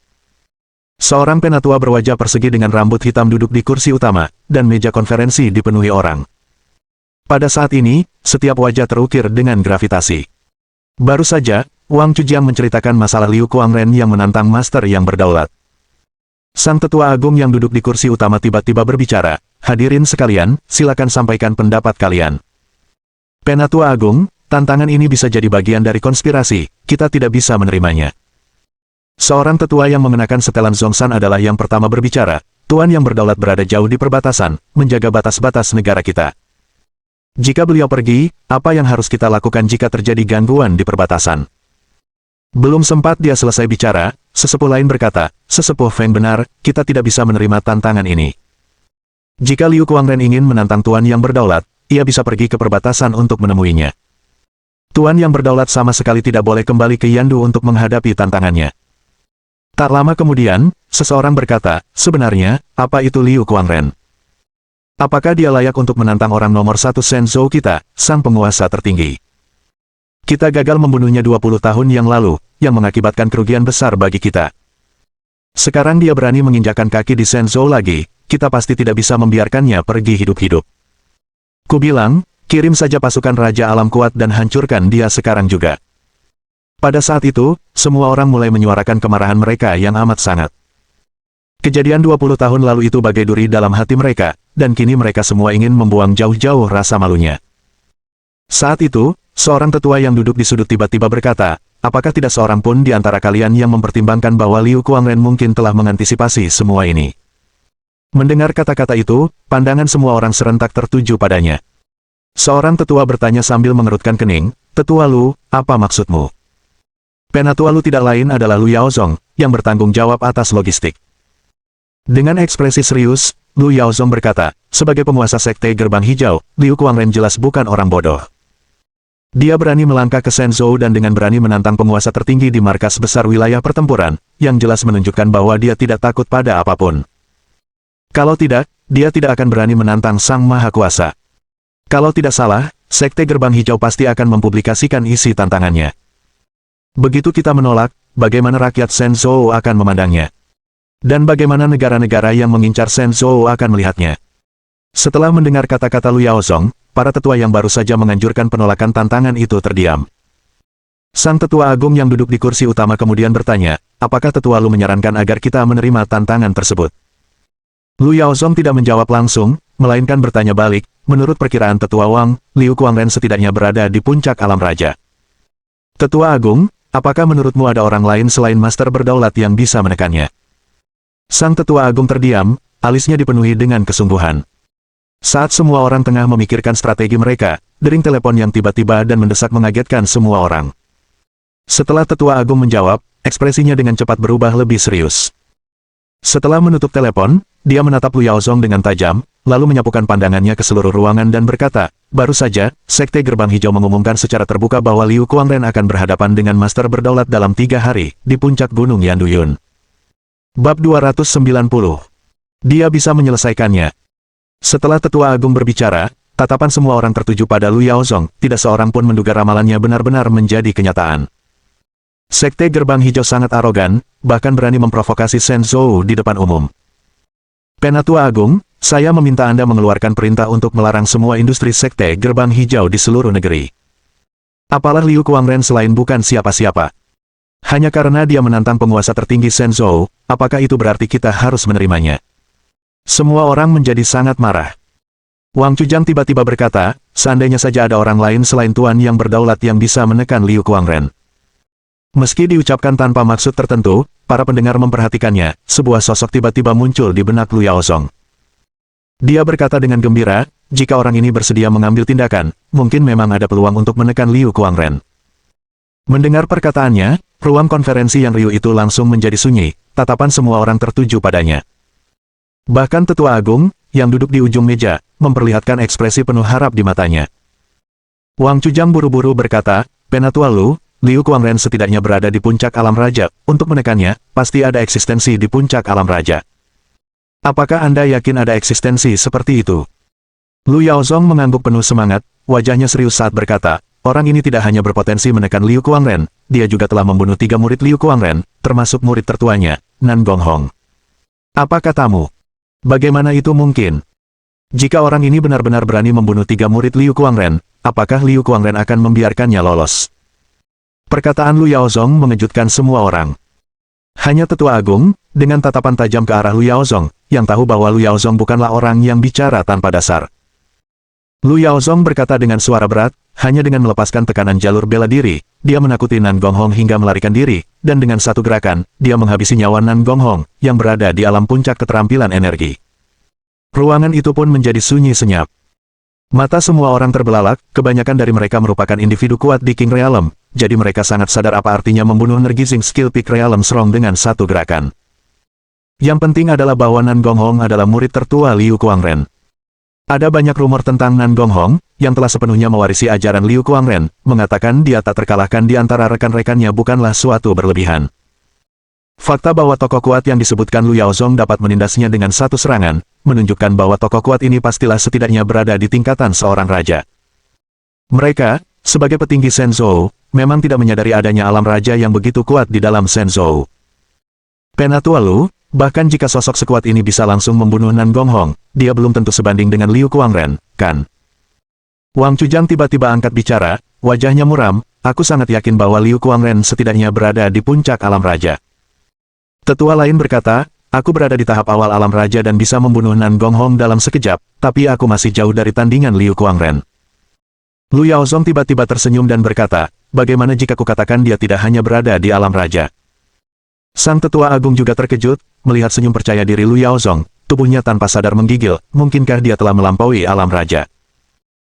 Seorang penatua berwajah persegi dengan rambut hitam duduk di kursi utama, dan meja konferensi dipenuhi orang. Pada saat ini, setiap wajah terukir dengan gravitasi. Baru saja, Wang Quzhang menceritakan masalah Liu Kuangren yang menantang master yang berdaulat. Sang tetua agung yang duduk di kursi utama tiba-tiba berbicara, hadirin sekalian, silakan sampaikan pendapat kalian. Penatua agung, tantangan ini bisa jadi bagian dari konspirasi, kita tidak bisa menerimanya. Seorang tetua yang mengenakan setelan Zhongshan adalah yang pertama berbicara, Tuan yang berdaulat berada jauh di perbatasan, menjaga batas-batas negara kita. Jika beliau pergi, apa yang harus kita lakukan jika terjadi gangguan di perbatasan? Belum sempat dia selesai bicara, sesepuh lain berkata, Sesepuh Feng benar, kita tidak bisa menerima tantangan ini. Jika Liu Kuangren ingin menantang Tuan yang berdaulat, ia bisa pergi ke perbatasan untuk menemuinya. Tuan yang berdaulat sama sekali tidak boleh kembali ke Yandu untuk menghadapi tantangannya. Tak lama kemudian, seseorang berkata, sebenarnya, apa itu Liu Kuangren? Apakah dia layak untuk menantang orang nomor 1 Shenzhou kita, sang penguasa tertinggi? Kita gagal membunuhnya 20 tahun yang lalu, yang mengakibatkan kerugian besar bagi kita. Sekarang dia berani menginjakkan kaki di Shenzhou lagi, kita pasti tidak bisa membiarkannya pergi hidup-hidup. Kubilang, kirim saja pasukan Raja Alam kuat dan hancurkan dia sekarang juga. Pada saat itu, semua orang mulai menyuarakan kemarahan mereka yang amat sangat. Kejadian 20 tahun lalu itu bagai duri dalam hati mereka, dan kini mereka semua ingin membuang jauh-jauh rasa malunya. Saat itu, seorang tetua yang duduk di sudut tiba-tiba berkata, apakah tidak seorang pun di antara kalian yang mempertimbangkan bahwa Liu Kuangren mungkin telah mengantisipasi semua ini? Mendengar kata-kata itu, pandangan semua orang serentak tertuju padanya. Seorang tetua bertanya sambil mengerutkan kening, Tetua Lu, apa maksudmu? Penatua Lu tidak lain adalah Lu Yaozong, yang bertanggung jawab atas logistik. Dengan ekspresi serius, Lu Yaozong berkata, sebagai penguasa sekte Gerbang Hijau, Liu Kuangren jelas bukan orang bodoh. Dia berani melangkah ke Shenzhou dan dengan berani menantang penguasa tertinggi di markas besar wilayah pertempuran, yang jelas menunjukkan bahwa dia tidak takut pada apapun. Kalau tidak, dia tidak akan berani menantang Sang Maha Kuasa. Kalau tidak salah, Sekte Gerbang Hijau pasti akan mempublikasikan isi tantangannya. Begitu kita menolak, bagaimana rakyat Shenzhou akan memandangnya? Dan bagaimana negara-negara yang mengincar Shenzhou akan melihatnya? Setelah mendengar kata-kata Lu Yaozong, para tetua yang baru saja menganjurkan penolakan tantangan itu terdiam. Sang tetua agung yang duduk di kursi utama kemudian bertanya, apakah tetua Lu menyarankan agar kita menerima tantangan tersebut? Lu Yaozong tidak menjawab langsung, melainkan bertanya balik, menurut perkiraan tetua Wang, Liu Kuangren setidaknya berada di puncak alam raja. Tetua agung, apakah menurutmu ada orang lain selain Master Berdaulat yang bisa menekannya? Sang tetua agung terdiam, alisnya dipenuhi dengan kesungguhan. Saat semua orang tengah memikirkan strategi mereka, dering telepon yang tiba-tiba dan mendesak mengagetkan semua orang. Setelah tetua agung menjawab, ekspresinya dengan cepat berubah lebih serius. Setelah menutup telepon, dia menatap Lu Yaozong dengan tajam, lalu menyapukan pandangannya ke seluruh ruangan dan berkata, baru saja, Sekte Gerbang Hijau mengumumkan secara terbuka bahwa Liu Kuangren akan berhadapan dengan Master Berdaulat dalam 3 hari, di puncak Gunung Yanduyun. Bab 290. Dia bisa menyelesaikannya. Setelah tetua agung berbicara, tatapan semua orang tertuju pada Lu Yaozong, tidak seorang pun menduga ramalannya benar-benar menjadi kenyataan. Sekte Gerbang Hijau sangat arogan, bahkan berani memprovokasi Shenzhou di depan umum. Penatua Agung, saya meminta Anda mengeluarkan perintah untuk melarang semua industri Sekte Gerbang Hijau di seluruh negeri. Apalah Liu Kuangren selain bukan siapa-siapa. Hanya karena dia menantang penguasa tertinggi Shenzhou, apakah itu berarti kita harus menerimanya? Semua orang menjadi sangat marah. Wang Chujang tiba-tiba berkata, seandainya saja ada orang lain selain Tuan yang berdaulat yang bisa menekan Liu Kuangren. Meski diucapkan tanpa maksud tertentu, para pendengar memperhatikannya, sebuah sosok tiba-tiba muncul di benak Lu Yaozong. Dia berkata dengan gembira, jika orang ini bersedia mengambil tindakan, mungkin memang ada peluang untuk menekan Liu Kuangren. Mendengar perkataannya, ruang konferensi yang riuh itu langsung menjadi sunyi, tatapan semua orang tertuju padanya. Bahkan tetua agung, yang duduk di ujung meja, memperlihatkan ekspresi penuh harap di matanya. Wang Chujang buru-buru berkata, Penatua Lu, Liu Kuangren setidaknya berada di puncak alam raja, untuk menekannya, pasti ada eksistensi di puncak alam raja. Apakah Anda yakin ada eksistensi seperti itu? Lu Yaozong mengangguk penuh semangat, wajahnya serius saat berkata, orang ini tidak hanya berpotensi menekan Liu Kuangren, dia juga telah membunuh 3 murid Liu Kuangren, termasuk murid tertuanya, Nan Gonghong. Apa katamu? Bagaimana itu mungkin? Jika orang ini benar-benar berani membunuh 3 murid Liu Kuangren, apakah Liu Kuangren akan membiarkannya lolos? Perkataan Lu Yaozong mengejutkan semua orang. Hanya tetua agung, dengan tatapan tajam ke arah Lu Yaozong, yang tahu bahwa Lu Yaozong bukanlah orang yang bicara tanpa dasar. Lu Yaozong berkata dengan suara berat, hanya dengan melepaskan tekanan jalur bela diri, dia menakuti Nan Gonghong hingga melarikan diri, dan dengan satu gerakan, dia menghabisi nyawa Nan Gonghong, yang berada di alam puncak keterampilan energi. Ruangan itu pun menjadi sunyi senyap. Mata semua orang terbelalak, kebanyakan dari mereka merupakan individu kuat di King Realm, jadi mereka sangat sadar apa artinya membunuh Energizing Skill Peak Realm Strong dengan satu gerakan. Yang penting adalah bahwa Nan Gonghong adalah murid tertua Liu Kuangren. Ada banyak rumor tentang Nan Gonghong, yang telah sepenuhnya mewarisi ajaran Liu Kuangren, mengatakan dia tak terkalahkan di antara rekan-rekannya bukanlah suatu berlebihan. Fakta bahwa tokoh kuat yang disebutkan Lu Yaozong dapat menindasnya dengan satu serangan, menunjukkan bahwa tokoh kuat ini pastilah setidaknya berada di tingkatan seorang raja. Mereka, sebagai petinggi Shenzhou, memang tidak menyadari adanya alam raja yang begitu kuat di dalam Shenzhou. Penatua Lu, bahkan jika sosok sekuat ini bisa langsung membunuh Nan Gonghong, dia belum tentu sebanding dengan Liu Kuangren, kan? Wang Chujang tiba-tiba angkat bicara, wajahnya muram, aku sangat yakin bahwa Liu Kuangren setidaknya berada di puncak alam raja. Tetua lain berkata, aku berada di tahap awal alam raja dan bisa membunuh Nan Gonghong dalam sekejap, tapi aku masih jauh dari tandingan Liu Kuangren. Lu Yaozong tiba-tiba tersenyum dan berkata, bagaimana jika kukatakan dia tidak hanya berada di alam raja? Sang tetua agung juga terkejut, melihat senyum percaya diri Lu Yaozong, tubuhnya tanpa sadar menggigil, mungkinkah dia telah melampaui alam raja?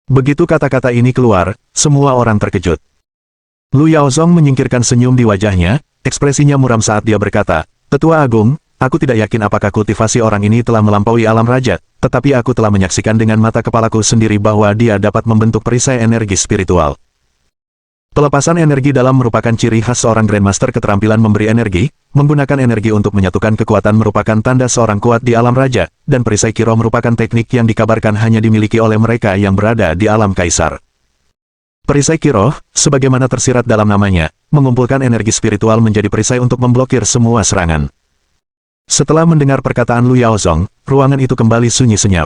Begitu kata-kata ini keluar, semua orang terkejut. Lu Yaozong menyingkirkan senyum di wajahnya, ekspresinya muram saat dia berkata, Tetua Agung, aku tidak yakin apakah kultivasi orang ini telah melampaui alam raja, tetapi aku telah menyaksikan dengan mata kepalaku sendiri bahwa dia dapat membentuk perisai energi spiritual. Pelepasan energi dalam merupakan ciri khas seorang Grandmaster keterampilan memberi energi, menggunakan energi untuk menyatukan kekuatan merupakan tanda seorang kuat di alam raja, dan perisai Kiro merupakan teknik yang dikabarkan hanya dimiliki oleh mereka yang berada di alam kaisar. Perisai Kiroh, sebagaimana tersirat dalam namanya, mengumpulkan energi spiritual menjadi perisai untuk memblokir semua serangan. Setelah mendengar perkataan Lu Yaozong, ruangan itu kembali sunyi senyap.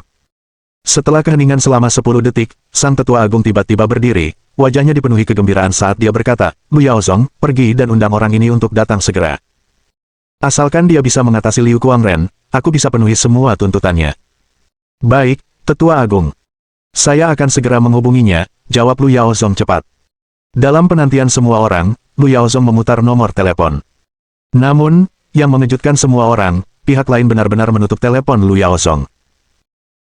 Setelah keheningan selama 10 detik, sang tetua agung tiba-tiba berdiri, wajahnya dipenuhi kegembiraan saat dia berkata, Lu Yaozong, pergi dan undang orang ini untuk datang segera. Asalkan dia bisa mengatasi Liu Kuangren, aku bisa penuhi semua tuntutannya. Baik, tetua agung. Saya akan segera menghubunginya, jawab Lu Yaozong cepat. Dalam penantian semua orang, Lu Yaozong memutar nomor telepon. Namun, yang mengejutkan semua orang, pihak lain benar-benar menutup telepon Lu Yaozong.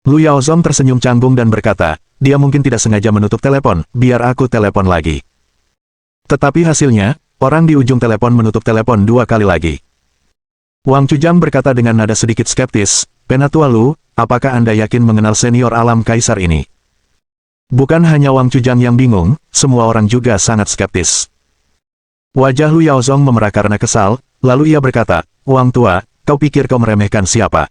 Lu Yaozong tersenyum canggung dan berkata, dia mungkin tidak sengaja menutup telepon, biar aku telepon lagi. Tetapi hasilnya, orang di ujung telepon menutup telepon 2 kali lagi. Wang Chujang berkata dengan nada sedikit skeptis, Penatua Lu, apakah Anda yakin mengenal senior alam kaisar ini? Bukan hanya Wang Chujang yang bingung, semua orang juga sangat skeptis. Wajah Lu Yaozong memerah karena kesal, lalu ia berkata, Wang Tua, kau pikir kau meremehkan siapa?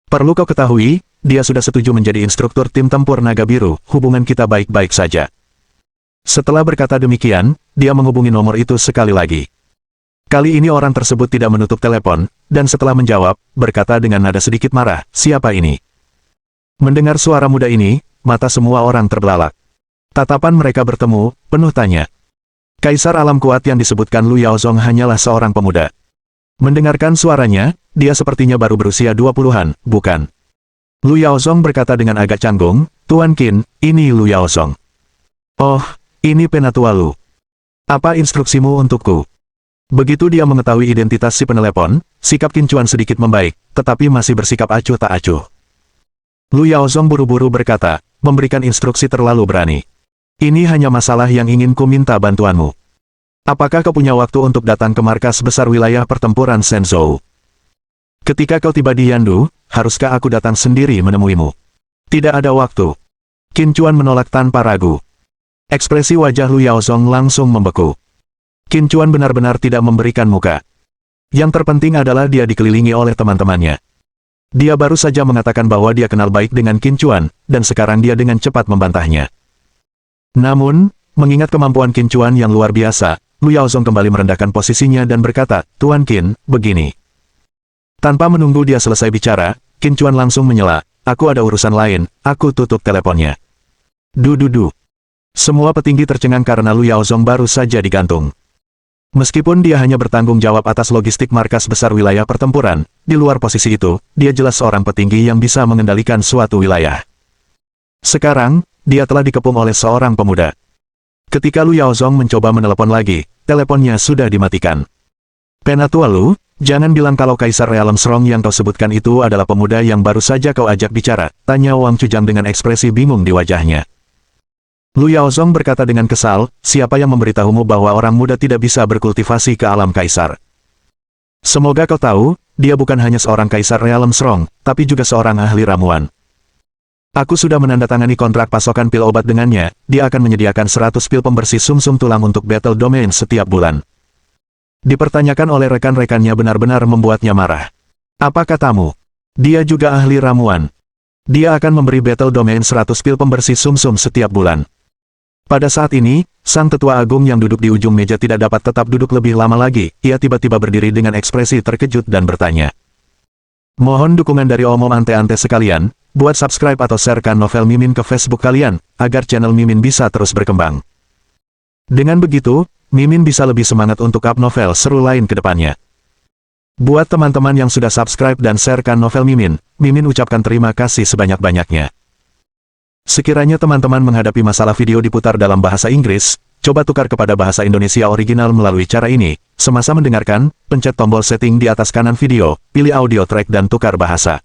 Perlu kau ketahui, dia sudah setuju menjadi instruktur tim tempur naga biru, hubungan kita baik-baik saja. Setelah berkata demikian, dia menghubungi nomor itu sekali lagi. Kali ini orang tersebut tidak menutup telepon, dan setelah menjawab, berkata dengan nada sedikit marah, siapa ini? Mendengar suara muda ini, mata semua orang terbelalak. Tatapan mereka bertemu, penuh tanya. Kaisar alam kuat yang disebutkan Lu Yaozong hanyalah seorang pemuda. Mendengarkan suaranya, dia sepertinya baru berusia 20-an, bukan? Lu Yaozong berkata dengan agak canggung, Tuan Qin, ini Lu Yaozong. Oh, ini Penatua Lu. Apa instruksimu untukku? Begitu dia mengetahui identitas si penelepon, sikap Qin Chuan sedikit membaik, tetapi masih bersikap acuh tak acuh. Lu Yaozong buru-buru berkata, memberikan instruksi terlalu berani. Ini hanya masalah yang ingin ku minta bantuanmu. Apakah kau punya waktu untuk datang ke markas besar wilayah pertempuran Shenzhou? Ketika kau tiba di Yandu, haruskah aku datang sendiri menemuimu? Tidak ada waktu. Qin Chuan menolak tanpa ragu. Ekspresi wajah Lu Yaozong langsung membeku. Qin Chuan benar-benar tidak memberikan muka. Yang terpenting adalah dia dikelilingi oleh teman-temannya. Dia baru saja mengatakan bahwa dia kenal baik dengan Qin Chuan, dan sekarang dia dengan cepat membantahnya. Namun, mengingat kemampuan Qin Chuan yang luar biasa, Lu Yaozong kembali merendahkan posisinya dan berkata, Tuan Qin, begini. Tanpa menunggu dia selesai bicara, Qin Chuan langsung menyela, aku ada urusan lain, aku tutup teleponnya. Du. Semua petinggi tercengang karena Lu Yaozong baru saja digantung. Meskipun dia hanya bertanggung jawab atas logistik markas besar wilayah pertempuran, di luar posisi itu, dia jelas seorang petinggi yang bisa mengendalikan suatu wilayah. Sekarang, dia telah dikepung oleh seorang pemuda. Ketika Lu Yaozong mencoba menelepon lagi, teleponnya sudah dimatikan. Penatua Lu, jangan bilang kalau Kaisar Realm Strong yang kau sebutkan itu adalah pemuda yang baru saja kau ajak bicara, tanya Wang Chujang dengan ekspresi bingung di wajahnya. Lu Yaozong berkata dengan kesal, siapa yang memberitahumu bahwa orang muda tidak bisa berkultivasi ke alam kaisar? Semoga kau tahu, dia bukan hanya seorang Kaisar Realm Strong, tapi juga seorang ahli ramuan. Aku sudah menandatangani kontrak pasokan pil obat dengannya, dia akan menyediakan 100 pil pembersih sumsum tulang untuk Battle Domain setiap bulan. Dipertanyakan oleh rekan-rekannya benar-benar membuatnya marah. Apa katamu? Dia juga ahli ramuan. Dia akan memberi Battle Domain 100 pil pembersih sumsum setiap bulan. Pada saat ini, sang tetua agung yang duduk di ujung meja tidak dapat tetap duduk lebih lama lagi, ia tiba-tiba berdiri dengan ekspresi terkejut dan bertanya. Mohon dukungan dari omom ante-ante sekalian, buat subscribe atau sharekan novel Mimin ke Facebook kalian, agar channel Mimin bisa terus berkembang. Dengan begitu, Mimin bisa lebih semangat untuk up novel seru lain ke depannya. Buat teman-teman yang sudah subscribe dan sharekan novel Mimin, Mimin ucapkan terima kasih sebanyak-banyaknya. Sekiranya teman-teman menghadapi masalah video diputar dalam bahasa Inggris, coba tukar kepada bahasa Indonesia original melalui cara ini. Semasa mendengarkan, pencet tombol setting di atas kanan video, pilih audio track dan tukar bahasa.